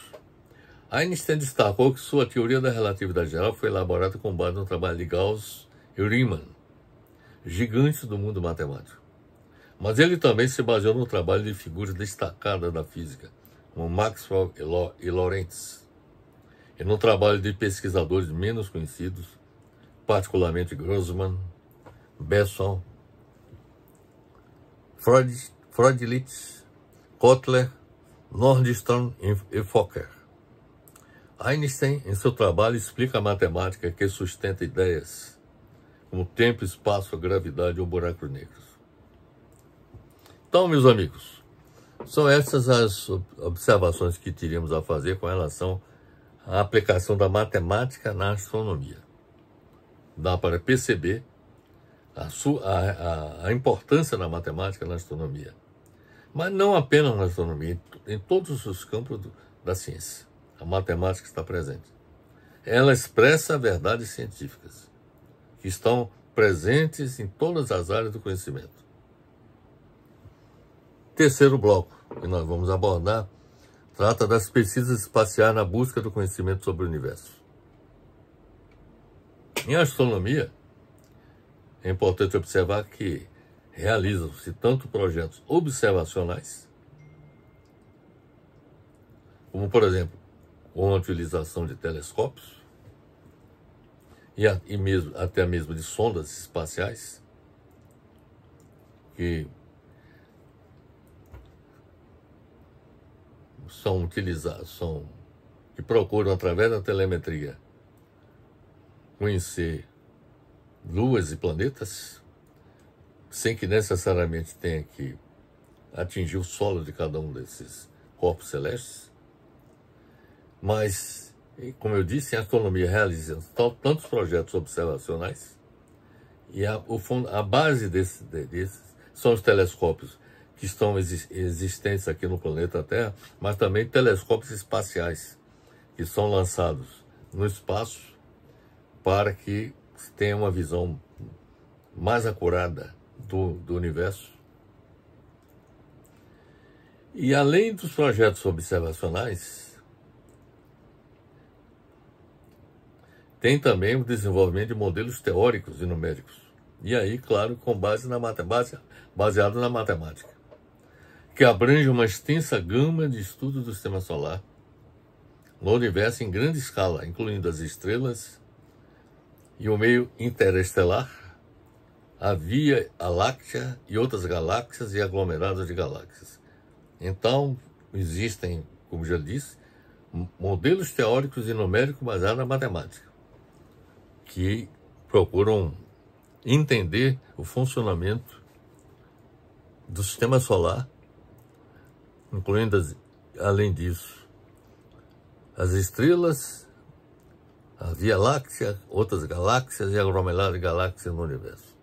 Einstein destacou que sua teoria da relatividade geral foi elaborada com base no trabalho de Gauss e Riemann, gigantes do mundo matemático. Mas ele também se baseou no trabalho de figuras destacadas da física, como Maxwell e Lorentz, e no trabalho de pesquisadores menos conhecidos, particularmente Grossman, Besson, Freundlich, Kotler, Nordstrom e Fokker. Einstein, em seu trabalho, explica a matemática que sustenta ideias como tempo, espaço, gravidade ou buracos negros. Então, meus amigos, são essas as observações que teríamos a fazer com relação à aplicação da matemática na astronomia. Dá para perceber a importância da matemática na astronomia. Mas não apenas na astronomia, em todos os campos da ciência. A matemática está presente. Ela expressa verdades científicas que estão presentes em todas as áreas do conhecimento. Terceiro bloco que nós vamos abordar trata das pesquisas espaciais na busca do conhecimento sobre o universo. Em astronomia, é importante observar que realizam-se tanto projetos observacionais, como, por exemplo, com a utilização de telescópios e até mesmo de sondas espaciais, que são utilizados, que procuram, através da telemetria, conhecer luas e planetas, sem que necessariamente tenha que atingir o solo de cada um desses corpos celestes. Mas, como eu disse, em astronomia realizam tantos projetos observacionais, e a base desses são os telescópios que estão existentes aqui no planeta Terra, mas também telescópios espaciais, que são lançados no espaço para que tenha uma visão mais acurada do universo. E além dos projetos observacionais, tem também o desenvolvimento de modelos teóricos e numéricos. E aí, claro, com base baseado na matemática, que abrange uma extensa gama de estudos do sistema solar, no universo em grande escala, incluindo as estrelas e o meio interestelar, a Via Láctea e outras galáxias e aglomerados de galáxias. Então, existem, como já disse, modelos teóricos e numéricos baseados na matemática, que procuram entender o funcionamento do sistema solar, incluindo, além disso, as estrelas, a Via Láctea, outras galáxias e aglomerados de galáxias no universo.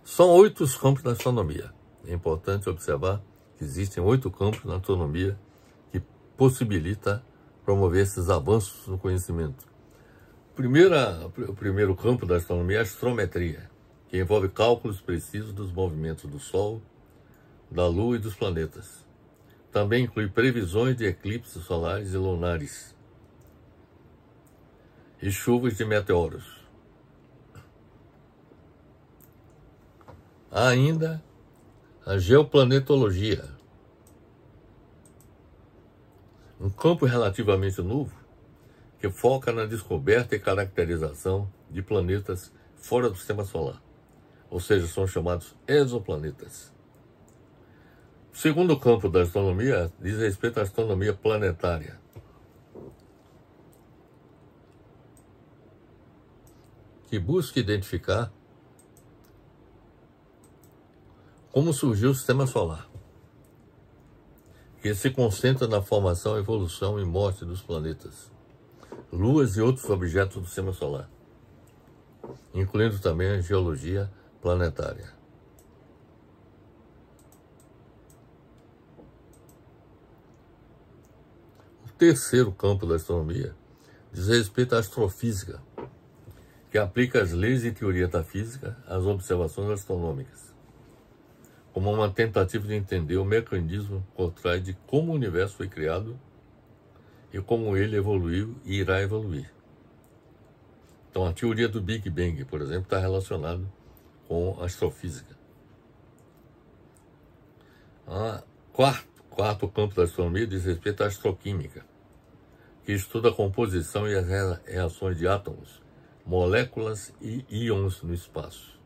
São 8 os campos da astronomia. É importante observar que existem 8 campos na astronomia que possibilita promover esses avanços no conhecimento. O primeiro campo da astronomia é a astrometria, que envolve cálculos precisos dos movimentos do Sol, da Lua e dos planetas. Também inclui previsões de eclipses solares e lunares e chuvas de meteoros. Há ainda a geoplanetologia, um campo relativamente novo que foca na descoberta e caracterização de planetas fora do sistema solar, ou seja, são chamados exoplanetas. O segundo campo da astronomia diz respeito à astronomia planetária, que busca identificar como surgiu o sistema solar, que se concentra na formação, evolução e morte dos planetas, luas e outros objetos do sistema solar, incluindo também a geologia planetária. O terceiro campo da astronomia diz respeito à astrofísica, que aplica as leis e teoria da física às observações astronômicas, como uma tentativa de entender o mecanismo por trás de como o universo foi criado e como ele evoluiu e irá evoluir. Então, a teoria do Big Bang, por exemplo, está relacionada com a astrofísica. O quarto campo da astronomia diz respeito à astroquímica, que estuda a composição e as reações de átomos, moléculas e íons no espaço.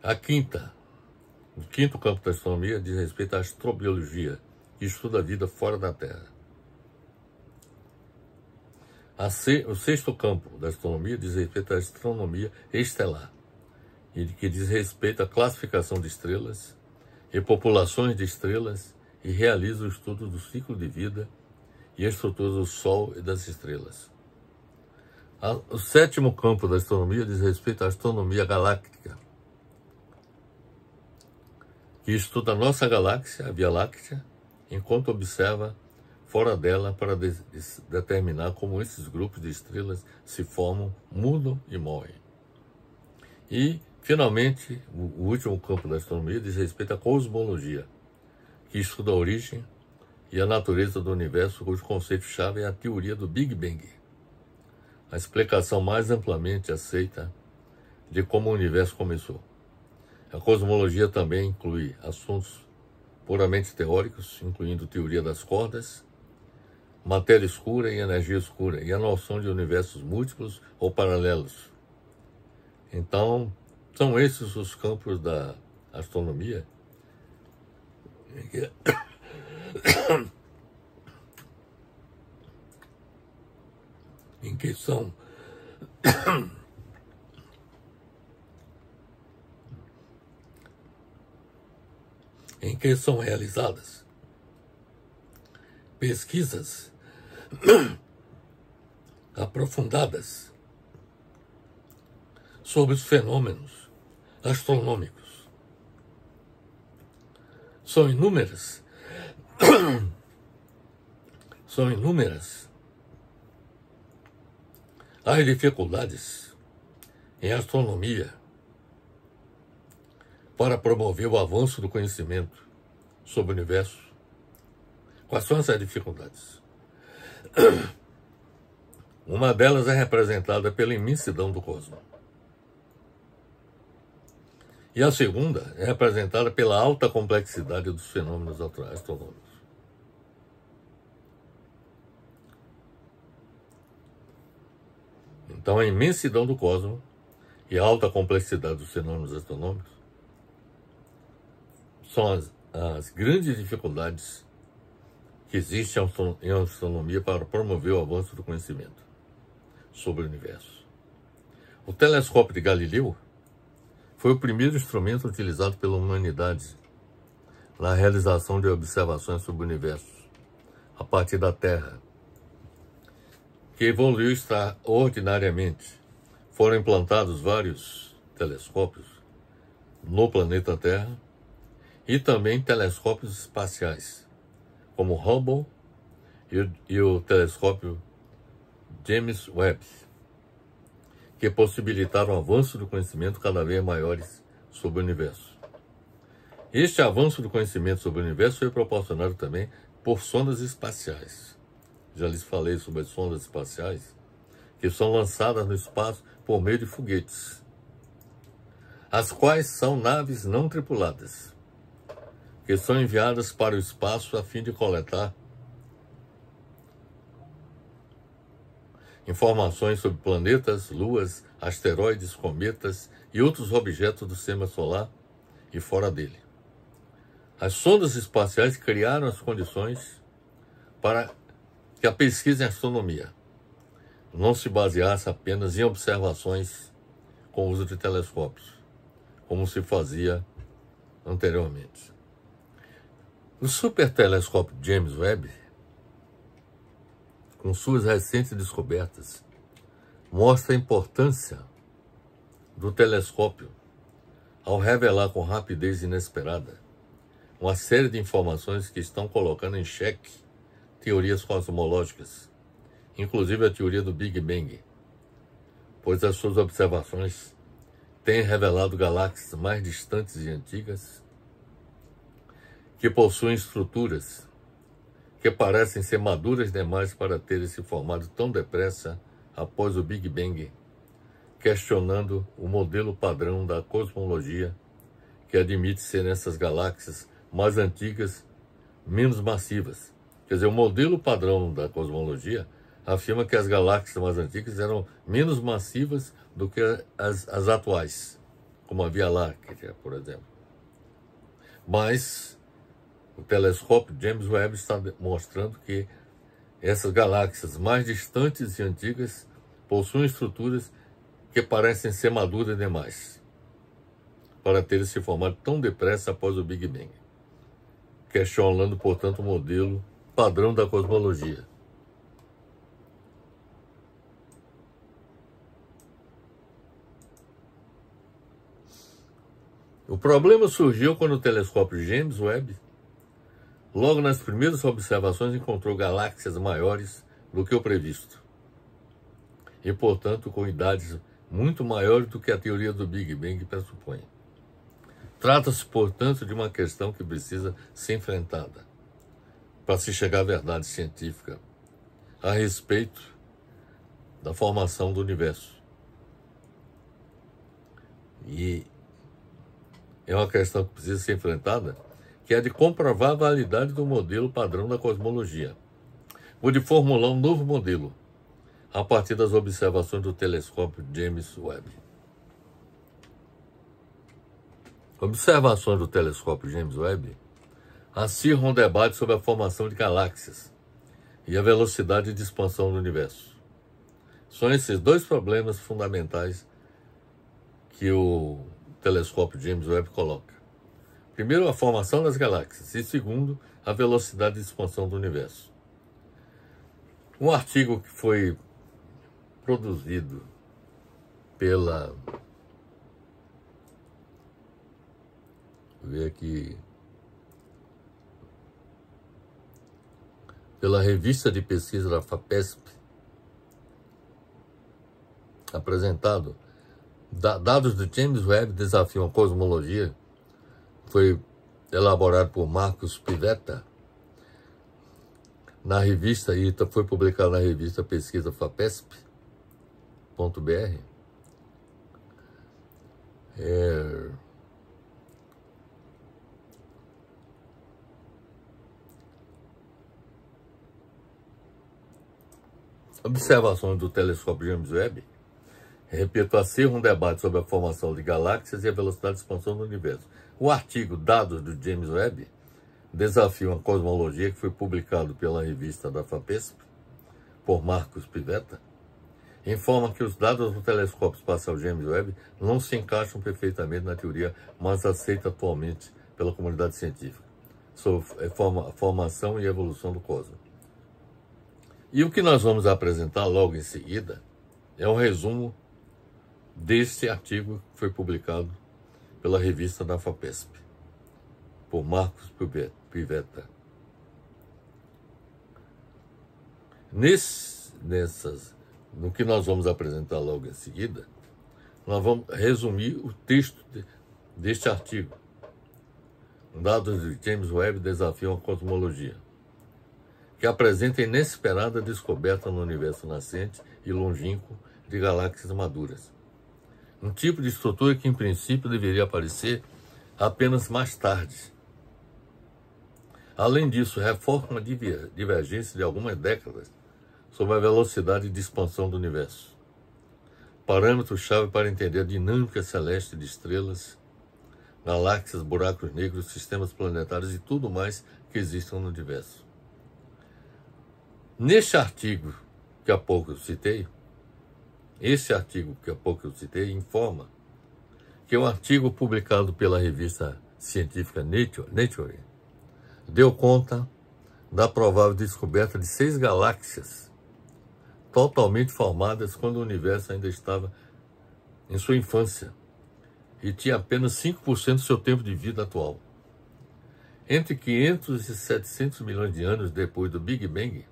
O quinto campo da astronomia diz respeito à astrobiologia, que estuda a vida fora da Terra. O sexto campo da astronomia diz respeito à astronomia estelar, que diz respeito à classificação de estrelas e populações de estrelas e realiza o estudo do ciclo de vida e a estrutura do Sol e das estrelas. O sétimo campo da astronomia diz respeito à astronomia galáctica, que estuda a nossa galáxia, a Via Láctea, enquanto observa fora dela para determinar como esses grupos de estrelas se formam, mudam e morrem. E, finalmente, o último campo da astronomia diz respeito à cosmologia, que estuda a origem e a natureza do universo, cujo conceito-chave é a teoria do Big Bang, a explicação mais amplamente aceita de como o universo começou. A cosmologia também inclui assuntos puramente teóricos, incluindo teoria das cordas, matéria escura e energia escura, e a noção de universos múltiplos ou paralelos. Então, são esses os campos da astronomia em que são realizadas pesquisas aprofundadas sobre os fenômenos astronômicos. São inúmeras as dificuldades em astronomia para promover o avanço do conhecimento sobre o universo. Quais são essas dificuldades? Uma delas é representada pela imensidão do cosmos. E a segunda é representada pela alta complexidade dos fenômenos astronômicos. Então, a imensidão do cosmos e a alta complexidade dos fenômenos astronômicos são as grandes dificuldades que existem em astronomia para promover o avanço do conhecimento sobre o universo. O telescópio de Galileu foi o primeiro instrumento utilizado pela humanidade na realização de observações sobre o universo a partir da Terra, que evoluiu extraordinariamente. Foram implantados vários telescópios no planeta Terra e também telescópios espaciais, como o Hubble e o telescópio James Webb, que possibilitaram o avanço do conhecimento cada vez maiores sobre o universo. Este avanço do conhecimento sobre o universo foi proporcionado também por sondas espaciais. Já lhes falei sobre as sondas espaciais, que são lançadas no espaço por meio de foguetes. as quais são naves não tripuladas, que são enviadas para o espaço a fim de coletar informações sobre planetas, luas, asteroides, cometas e outros objetos do sistema solar e fora dele. As sondas espaciais criaram as condições para que a pesquisa em astronomia não se baseasse apenas em observações com uso de telescópios, como se fazia anteriormente. O supertelescópio James Webb, com suas recentes descobertas, mostra a importância do telescópio ao revelar com rapidez inesperada uma série de informações que estão colocando em xeque teorias cosmológicas, inclusive a teoria do Big Bang, pois as suas observações têm revelado galáxias mais distantes e antigas que possuem estruturas que parecem ser maduras demais para terem se formado tão depressa após o Big Bang, questionando o modelo padrão da cosmologia que admite ser nessas galáxias mais antigas, menos massivas. Quer dizer, o modelo padrão da cosmologia afirma que as galáxias mais antigas eram menos massivas do que as atuais, como a Via Láctea, por exemplo. Mas o telescópio James Webb está mostrando que essas galáxias mais distantes e antigas possuem estruturas que parecem ser maduras demais para terem se formado tão depressa após o Big Bang, questionando, portanto, o modelo padrão da cosmologia. O problema surgiu quando o telescópio James Webb, logo nas primeiras observações, encontrou galáxias maiores do que o previsto e, portanto, com idades muito maiores do que a teoria do Big Bang pressupõe. Trata-se, portanto, de uma questão que precisa ser enfrentada para se chegar à verdade científica a respeito da formação do universo. E é uma questão que precisa ser enfrentada, que é de comprovar a validade do modelo padrão da cosmologia, ou de formular um novo modelo a partir das observações do telescópio James Webb. Observações do telescópio James Webb acirram um debate sobre a formação de galáxias e a velocidade de expansão do universo. São esses dois problemas fundamentais que o telescópio James Webb coloca. Primeiro, a formação das galáxias e, segundo, a velocidade de expansão do universo. Um artigo que foi produzido pela... Vou ver aqui... pela revista de pesquisa da FAPESP, apresentado, dados do James Webb desafiam a cosmologia, foi elaborado por Marcos Pivetta, na revista, e foi publicado na revista Pesquisa FAPESP.br. Observações do telescópio James Webb, repito, acirram um debate sobre a formação de galáxias e a velocidade de expansão do universo. O artigo Dados do James Webb desafiam a cosmologia, que foi publicado pela revista da FAPESP, por Marcos Pivetta, informa que os dados do telescópio espacial James Webb não se encaixam perfeitamente na teoria mais aceita atualmente pela comunidade científica sobre a formação e evolução do cosmos. E o que nós vamos apresentar logo em seguida é um resumo deste artigo que foi publicado pela revista da FAPESP, por Marcos Pivetta. No que nós vamos apresentar logo em seguida, nós vamos resumir o texto deste artigo. Dados de James Webb desafiam a cosmologia, que apresenta a inesperada descoberta no universo nascente e longínquo de galáxias maduras. um tipo de estrutura que, em princípio, deveria aparecer apenas mais tarde. Além disso, reforça uma divergência de algumas décadas sobre a velocidade de expansão do universo, parâmetro-chave para entender a dinâmica celeste de estrelas, galáxias, buracos negros, sistemas planetários e tudo mais que existam no universo. Neste artigo que há pouco eu citei, informa que um artigo publicado pela revista científica Nature deu conta da provável descoberta de 6 galáxias totalmente formadas quando o universo ainda estava em sua infância e tinha apenas 5% do seu tempo de vida atual. Entre 500 e 700 milhões de anos depois do Big Bang,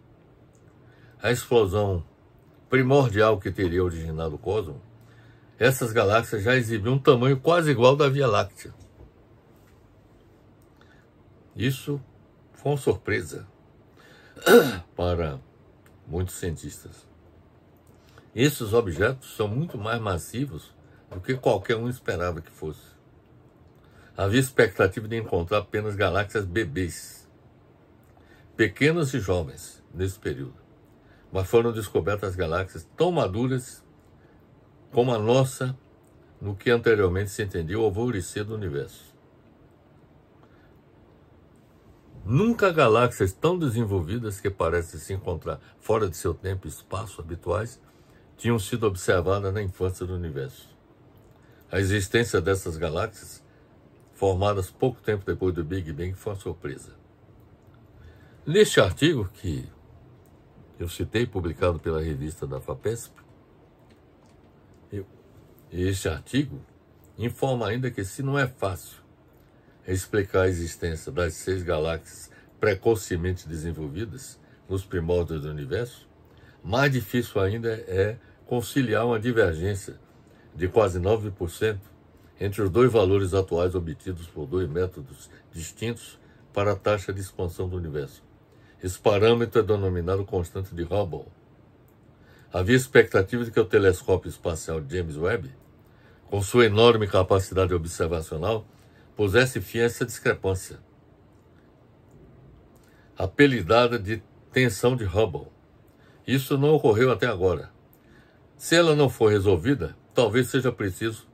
a explosão primordial que teria originado o cosmos, essas galáxias já exibiam um tamanho quase igual ao da Via Láctea. Isso foi uma surpresa para muitos cientistas. Esses objetos são muito mais massivos do que qualquer um esperava que fosse. Havia expectativa de encontrar apenas galáxias bebês, pequenas e jovens, nesse período. Mas foram descobertas galáxias tão maduras como a nossa, no que anteriormente se entendia o alvorecer do universo. Nunca galáxias tão desenvolvidas que parecem se encontrar fora de seu tempo e espaço habituais tinham sido observadas na infância do universo. A existência dessas galáxias, formadas pouco tempo depois do Big Bang, foi uma surpresa. Neste artigo que eu citei, publicado pela revista da FAPESP, este artigo informa ainda que, se não é fácil explicar a existência das 6 galáxias precocemente desenvolvidas nos primórdios do universo, mais difícil ainda é conciliar uma divergência de quase 9% entre os 2 valores atuais obtidos por 2 métodos distintos para a taxa de expansão do universo. Esse parâmetro é denominado constante de Hubble. Havia expectativa de que o telescópio espacial James Webb, com sua enorme capacidade observacional, pusesse fim a essa discrepância, apelidada de tensão de Hubble. Isso não ocorreu até agora. Se ela não for resolvida, talvez seja preciso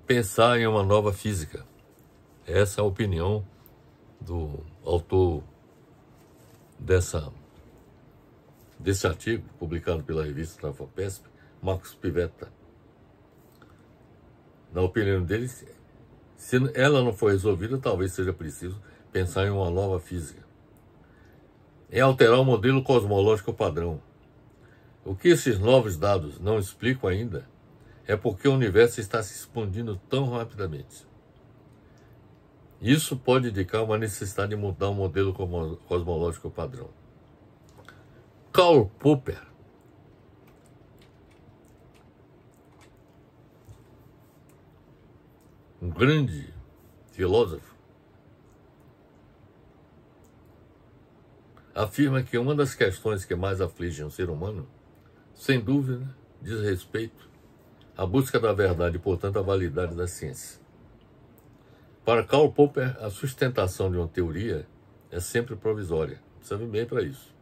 pensar em uma nova física. Essa é a opinião do autor desse artigo, publicado pela revista FAPESP, Marcos Pivetta. Na opinião dele, se ela não for resolvida, talvez seja preciso pensar em uma nova física. Em alterar o modelo cosmológico padrão. O que esses novos dados não explicam ainda é porque o universo está se expandindo tão rapidamente. Isso pode indicar uma necessidade de mudar o modelo cosmológico padrão. Karl Popper, um grande filósofo, afirma que uma das questões que mais afligem o ser humano, sem dúvida, diz respeito à busca da verdade e, portanto, à validade da ciência. Para Karl Popper, a sustentação de uma teoria é sempre provisória. Serve bem para isso.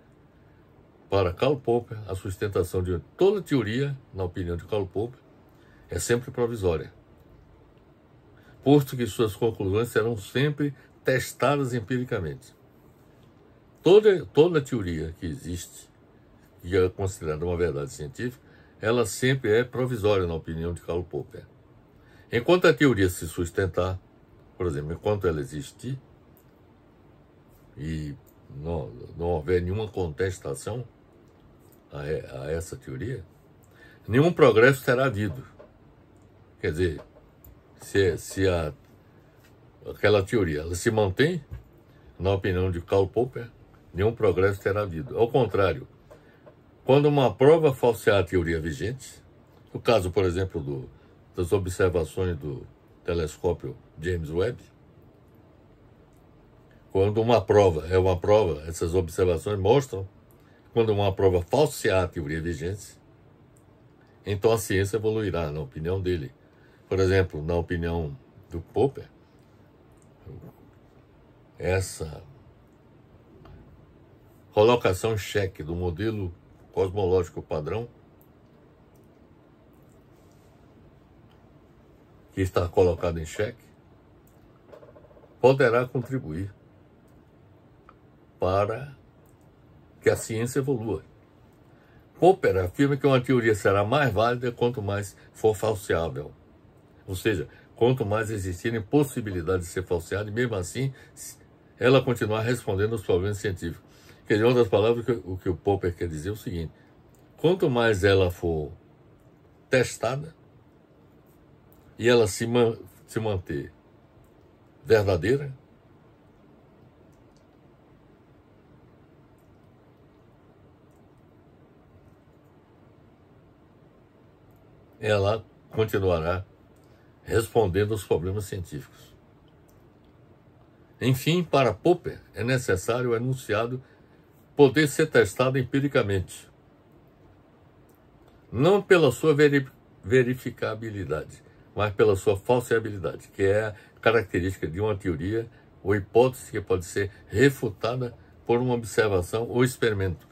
Para Karl Popper, a sustentação de toda teoria, na opinião de Karl Popper, é sempre provisória, posto que suas conclusões serão sempre testadas empiricamente. Toda teoria que existe, e é considerada uma verdade científica, ela sempre é provisória, na opinião de Karl Popper. Enquanto a teoria se sustentar, por exemplo, enquanto ela existir, e não houver nenhuma contestação a essa teoria, nenhum progresso terá havido. Quer dizer, se aquela teoria ela se mantém, na opinião de Karl Popper, nenhum progresso terá havido. Ao contrário, quando uma prova falsear a teoria vigente, no caso, por exemplo, das observações do telescópio James Webb, quando uma prova é uma prova, essas observações mostram, quando uma prova falsear a teoria vigente, então a ciência evoluirá, na opinião dele. Por exemplo, na opinião do Popper, essa colocação em xeque do modelo cosmológico padrão, que está colocado em xeque, poderá contribuir para que a ciência evolua. Popper afirma que uma teoria será mais válida quanto mais for falseável. Ou seja, quanto mais existirem possibilidades de ser falseada, e mesmo assim ela continuar respondendo aos problemas científicos. Quer dizer, em outras palavras, o que o Popper quer dizer é o seguinte: quanto mais ela for testada e ela se manter verdadeira, ela continuará respondendo aos problemas científicos. Enfim, para Popper, é necessário o enunciado poder ser testado empiricamente, não pela sua verificabilidade, mas pela sua falseabilidade, que é a característica de uma teoria ou hipótese que pode ser refutada por uma observação ou experimento.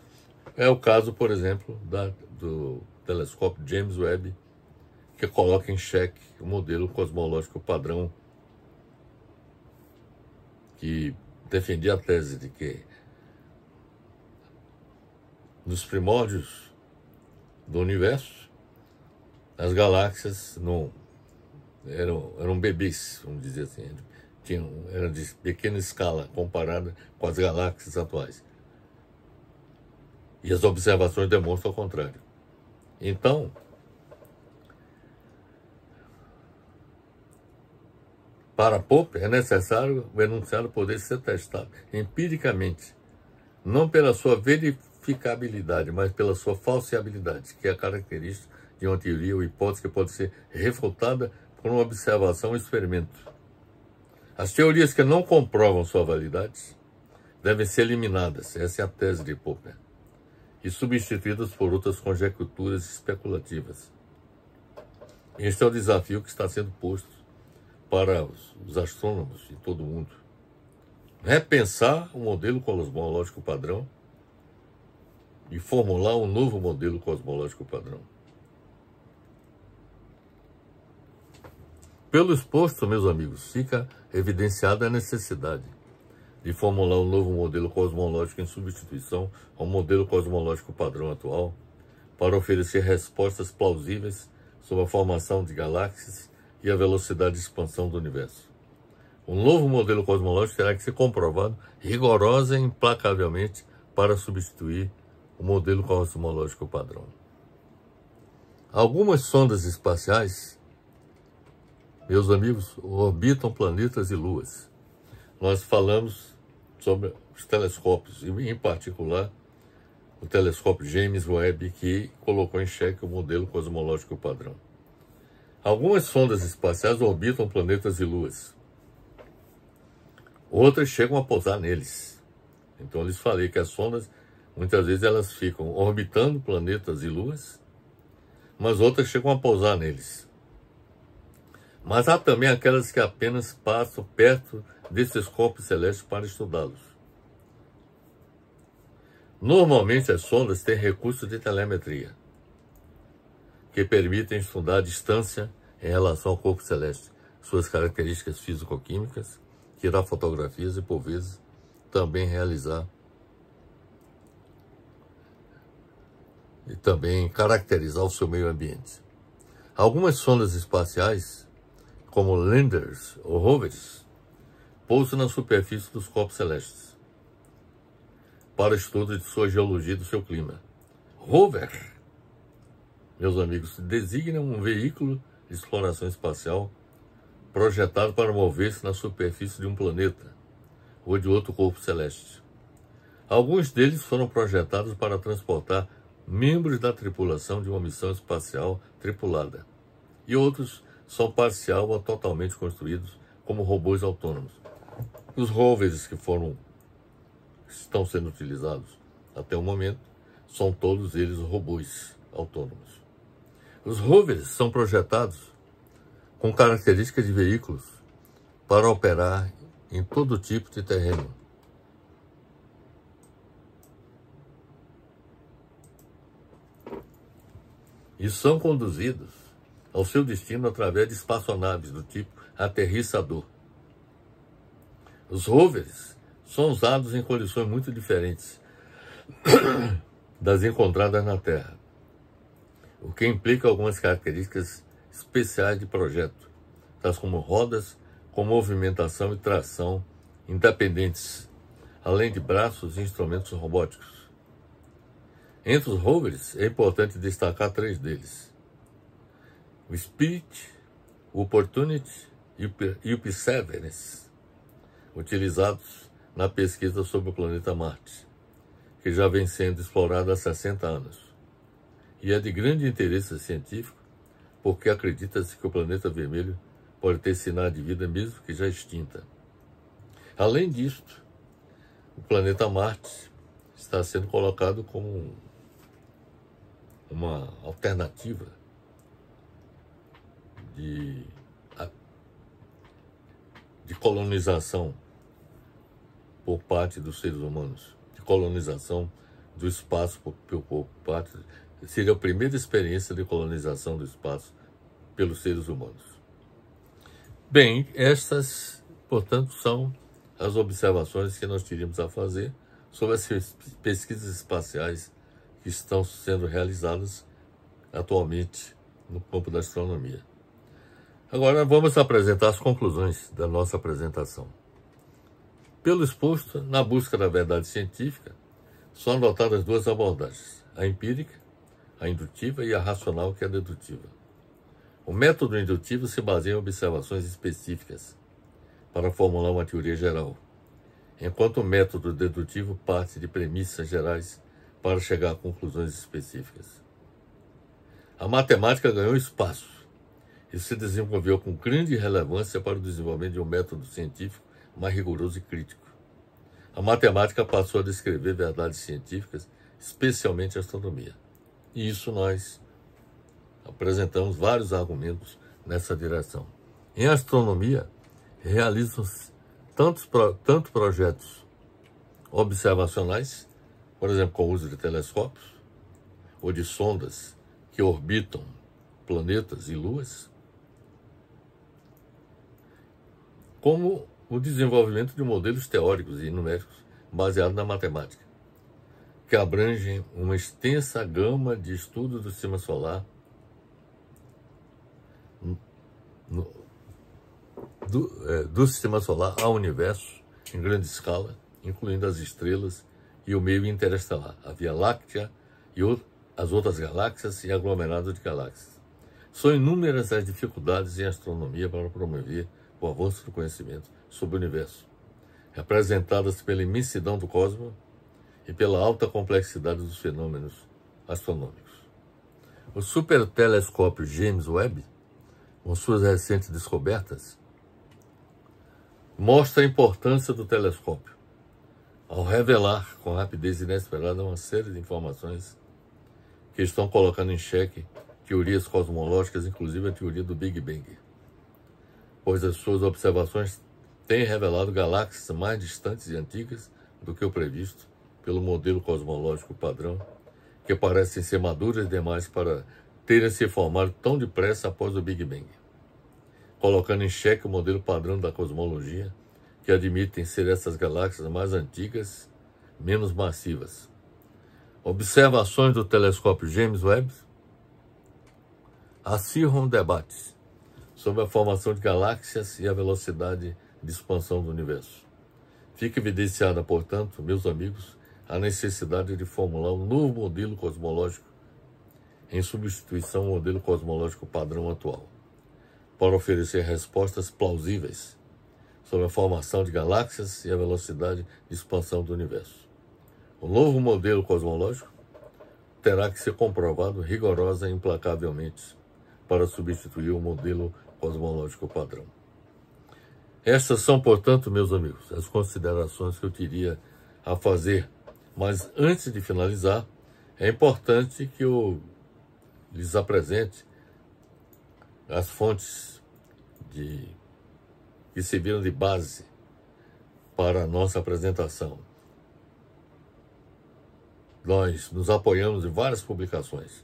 É o caso, por exemplo, do telescópio James Webb, que coloca em xeque o modelo cosmológico padrão, que defendia a tese de que nos primórdios do universo as galáxias não eram bebês, vamos dizer assim, eram de pequena escala comparada com as galáxias atuais. E as observações demonstram o contrário. Então, para Popper, é necessário o enunciado poder ser testado empiricamente, não pela sua verificabilidade, mas pela sua falseabilidade, que é a característica de uma teoria ou hipótese que pode ser refutada por uma observação ou experimento. As teorias que não comprovam sua validade devem ser eliminadas, essa é a tese de Popper, e substituídas por outras conjecturas especulativas. Este é o desafio que está sendo posto para os astrônomos de todo o mundo. Repensar o modelo cosmológico padrão e formular um novo modelo cosmológico padrão. Pelo exposto, meus amigos, fica evidenciada a necessidade de formular um novo modelo cosmológico em substituição ao modelo cosmológico padrão atual, para oferecer respostas plausíveis sobre a formação de galáxias e a velocidade de expansão do universo. O novo modelo cosmológico terá que ser comprovado rigorosa e implacavelmente para substituir o modelo cosmológico padrão. Algumas sondas espaciais, meus amigos, orbitam planetas e luas. Nós falamos sobre os telescópios, e em particular o telescópio James Webb, que colocou em xeque o modelo cosmológico padrão. Algumas sondas espaciais orbitam planetas e luas. Outras chegam a pousar neles. Então, eu lhes falei que as sondas, muitas vezes, elas ficam orbitando planetas e luas, mas outras chegam a pousar neles. Mas há também aquelas que apenas passam perto desses corpos celestes para estudá-los. Normalmente, as sondas têm recursos de telemetria, que permitem estudar a distância em relação ao corpo celeste, suas características físico-químicas, tirar fotografias e, por vezes, também realizar e também caracterizar o seu meio ambiente. Algumas sondas espaciais, como landers ou rovers, pousam na superfície dos corpos celestes para estudo de sua geologia e do seu clima. Rover, meus amigos, designa um veículo de exploração espacial projetado para mover-se na superfície de um planeta ou de outro corpo celeste. Alguns deles foram projetados para transportar membros da tripulação de uma missão espacial tripulada, e outros são parcial ou totalmente construídos como robôs autônomos. Os rovers que estão sendo utilizados até o momento são todos eles robôs autônomos. Os rovers são projetados com características de veículos para operar em todo tipo de terreno. E são conduzidos ao seu destino através de espaçonaves do tipo aterrissador. Os rovers são usados em condições muito diferentes das encontradas na Terra, o que implica algumas características especiais de projeto, tais como rodas com movimentação e tração independentes, além de braços e instrumentos robóticos. Entre os rovers é importante destacar 3 deles: o Spirit, o Opportunity e o Perseverance, utilizados na pesquisa sobre o planeta Marte, que já vem sendo explorado há 60 anos, e é de grande interesse científico porque acredita-se que o planeta vermelho pode ter sinais de vida mesmo que já extinta. Além disto, o planeta Marte está sendo colocado como uma alternativa de colonização por parte dos seres humanos, de colonização do espaço por parte. Seria a primeira experiência de colonização do espaço pelos seres humanos. Bem, estas, portanto, são as observações que nós teríamos a fazer sobre as pesquisas espaciais que estão sendo realizadas atualmente no campo da astronomia. Agora vamos apresentar as conclusões da nossa apresentação. Pelo exposto, na busca da verdade científica, são adotadas 2 abordagens: a empírica, a indutiva, e a racional, que é a dedutiva. O método indutivo se baseia em observações específicas para formular uma teoria geral, enquanto o método dedutivo parte de premissas gerais para chegar a conclusões específicas. A matemática ganhou espaço e se desenvolveu com grande relevância para o desenvolvimento de um método científico mais rigoroso e crítico. A matemática passou a descrever verdades científicas, especialmente a astronomia. E isso nós apresentamos vários argumentos nessa direção. Em astronomia, realizam-se tanto projetos observacionais, por exemplo, com o uso de telescópios, ou de sondas que orbitam planetas e luas, como o desenvolvimento de modelos teóricos e numéricos baseados na matemática, que abrangem uma extensa gama de estudos do sistema solar, do sistema solar ao universo em grande escala, incluindo as estrelas e o meio interestelar, a Via Láctea e as outras galáxias e aglomerados de galáxias. São inúmeras as dificuldades em astronomia para promover o avanço do conhecimento sobre o universo, representadas pela imensidão do cosmos e pela alta complexidade dos fenômenos astronômicos. O supertelescópio James Webb, com suas recentes descobertas, mostra a importância do telescópio, ao revelar com rapidez inesperada uma série de informações que estão colocando em xeque teorias cosmológicas, inclusive a teoria do Big Bang, pois as suas observações têm revelado galáxias mais distantes e antigas do que o previsto pelo modelo cosmológico padrão, que parecem ser maduras demais para terem se formado tão depressa após o Big Bang, colocando em xeque o modelo padrão da cosmologia, que admitem ser essas galáxias mais antigas, menos massivas. Observações do telescópio James Webb acirram debates sobre a formação de galáxias e a velocidade de expansão do universo. Fica evidenciada, portanto, meus amigos, a necessidade de formular um novo modelo cosmológico em substituição ao modelo cosmológico padrão atual, para oferecer respostas plausíveis sobre a formação de galáxias e a velocidade de expansão do universo. O novo modelo cosmológico terá que ser comprovado rigorosa e implacavelmente para substituir o modelo cosmológico padrão. Estas são, portanto, meus amigos, as considerações que eu teria a fazer. Mas antes de finalizar, é importante que eu lhes apresente as fontes que serviram de base para a nossa apresentação. Nós nos apoiamos em várias publicações,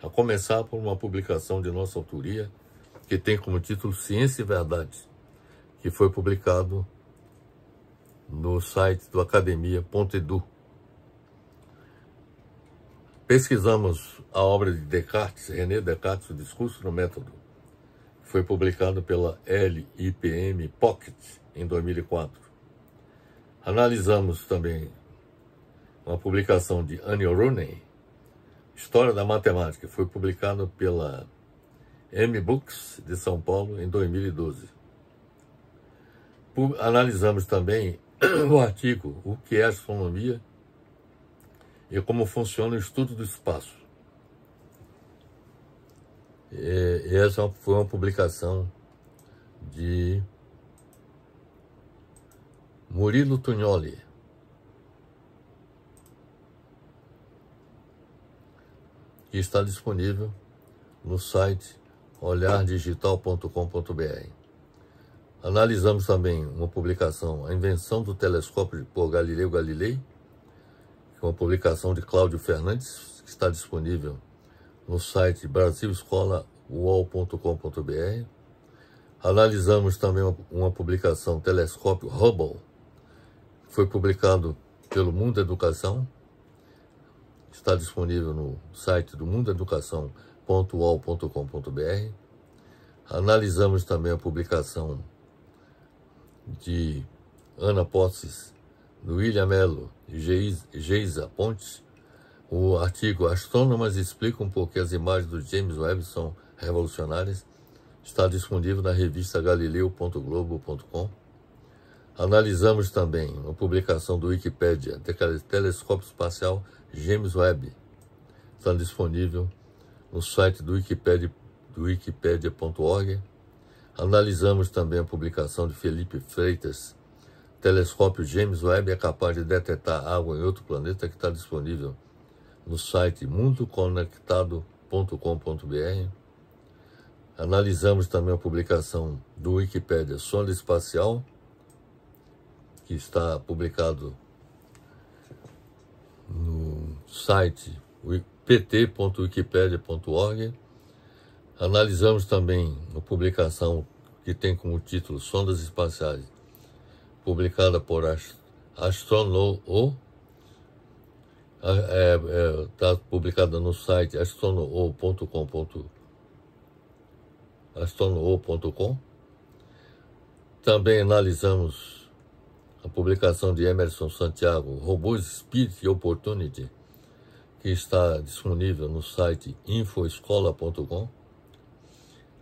a começar por uma publicação de nossa autoria, que tem como título Ciência e Verdade, que foi publicado no site do academia.edu. Pesquisamos a obra de Descartes, René Descartes, O Discurso no Método, que foi publicado pela LIPM Pocket em 2004. Analisamos também uma publicação de Annie Rooney, História da Matemática, que foi publicada pela M-Books de São Paulo em 2012. Analisamos também o artigo O que é Astronomia e como funciona o estudo do espaço. E essa foi uma publicação de Murilo Tugnoli. Que está disponível no site olhardigital.com.br. Analisamos também uma publicação, A Invenção do Telescópio por Galileu Galilei, que é uma publicação de Cláudio Fernandes, que está disponível no site brasilescola.uol.com.br. Analisamos também uma publicação, Telescópio Hubble, que foi publicado pelo Mundo Educação, está disponível no site do mundoeducação.uol.com.br. Analisamos também a publicação de Ana Posses, do William Mello e Geisa Pontes, o artigo Astrônomas explicam por que as imagens do James Webb são revolucionárias, está disponível na revista galileu.globo.com. Analisamos também uma publicação do Wikipedia, Telescópio Espacial James Webb, está disponível no site do wikipedia.org. Analisamos também a publicação de Felipe Freitas, Telescópio James Webb é capaz de detectar água em outro planeta, que está disponível no site mundoconectado.com.br. Analisamos também a publicação do Wikipedia Sonda Espacial, que está publicado no site pt.wikipedia.org. Analisamos também a publicação que tem como título Sondas Espaciais, publicada por Astronoo, está publicada no site astronoo.com. Também analisamos a publicação de Emerson Santiago, Robôs, Spirit e Opportunity, que está disponível no site infoescola.com.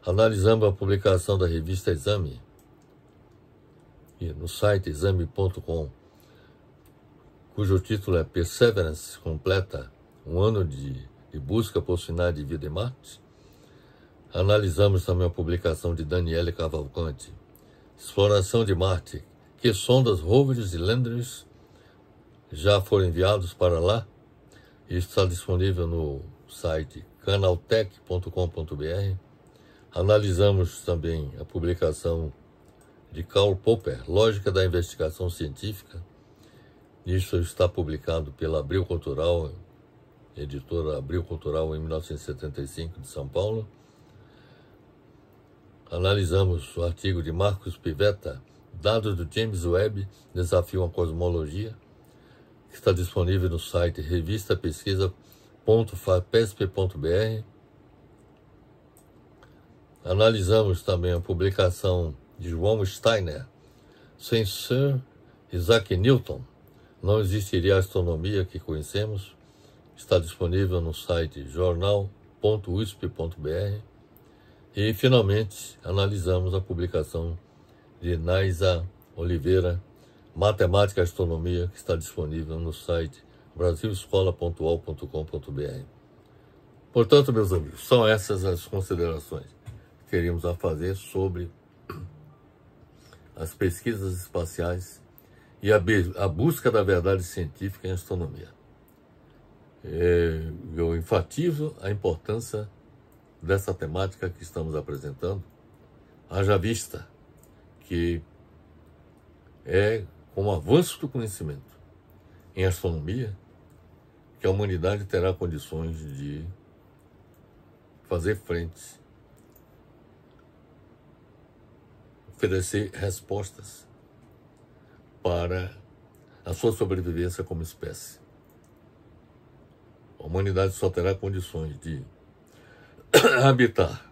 Analisamos a publicação da revista Exame, no site exame.com, cujo título é Perseverance Completa, um ano de busca por sinais de vida em Marte. Analisamos também a publicação de Daniele Cavalcanti, Exploração de Marte, que sondas, rovers e landers já foram enviados para lá, e está disponível no site canaltech.com.br. Analisamos também a publicação de Karl Popper, Lógica da Investigação Científica. Isso está publicado pela Abril Cultural, editora Abril Cultural, em 1975, de São Paulo. Analisamos o artigo de Marcos Pivetta, Dados do James Webb desafiam a cosmologia, que está disponível no site revistapesquisa.fapesp.br. Analisamos também a publicação de João Steiner, Sem Sir Isaac Newton, não existiria a astronomia que conhecemos, está disponível no site jornal.usp.br. E, finalmente, analisamos a publicação de Naisa Oliveira, Matemática e Astronomia, que está disponível no site brasilescola.uol.com.br. Portanto, meus amigos, são essas as considerações que teríamos a fazer sobre as pesquisas espaciais e a busca da verdade científica em astronomia. Eu enfatizo a importância dessa temática que estamos apresentando, Haja vista que é com o avanço do conhecimento em astronomia que a humanidade terá condições de fazer frente, oferecer respostas para a sua sobrevivência como espécie. A humanidade só terá condições de habitar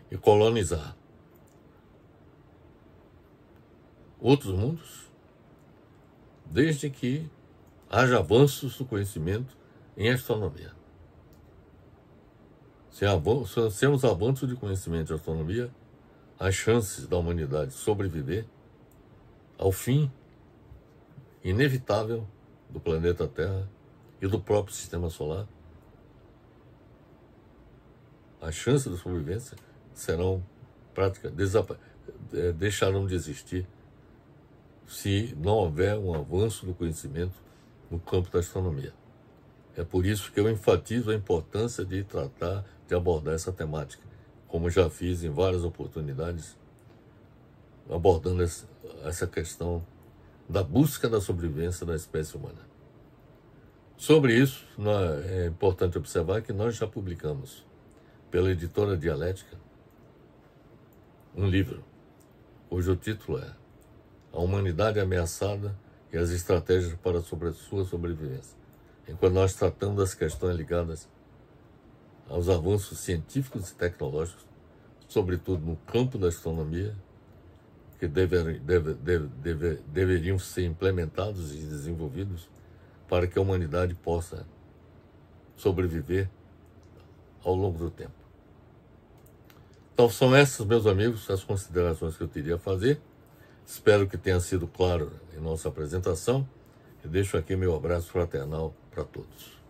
e colonizar outros mundos desde que haja avanços do conhecimento em astronomia. Se temos avanços de conhecimento em astronomia, as chances da humanidade sobreviver ao fim inevitável do planeta Terra e do próprio Sistema Solar, as chances de sobrevivência serão deixarão de existir se não houver um avanço do conhecimento no campo da astronomia. É por isso que eu enfatizo a importância de tratar, de abordar essa temática, como já fiz em várias oportunidades, abordando essa questão da busca da sobrevivência da espécie humana. Sobre isso, é importante observar que nós já publicamos, pela editora Dialética, um livro, cujo título é A Humanidade Ameaçada e as Estratégias para sua Sobrevivência, enquanto nós tratamos das questões ligadas aos avanços científicos e tecnológicos, sobretudo no campo da astronomia, que deveriam ser implementados e desenvolvidos para que a humanidade possa sobreviver ao longo do tempo. Então, são essas, meus amigos, as considerações que eu teria a fazer. Espero que tenha sido claro em nossa apresentação e deixo aqui meu abraço fraternal para todos.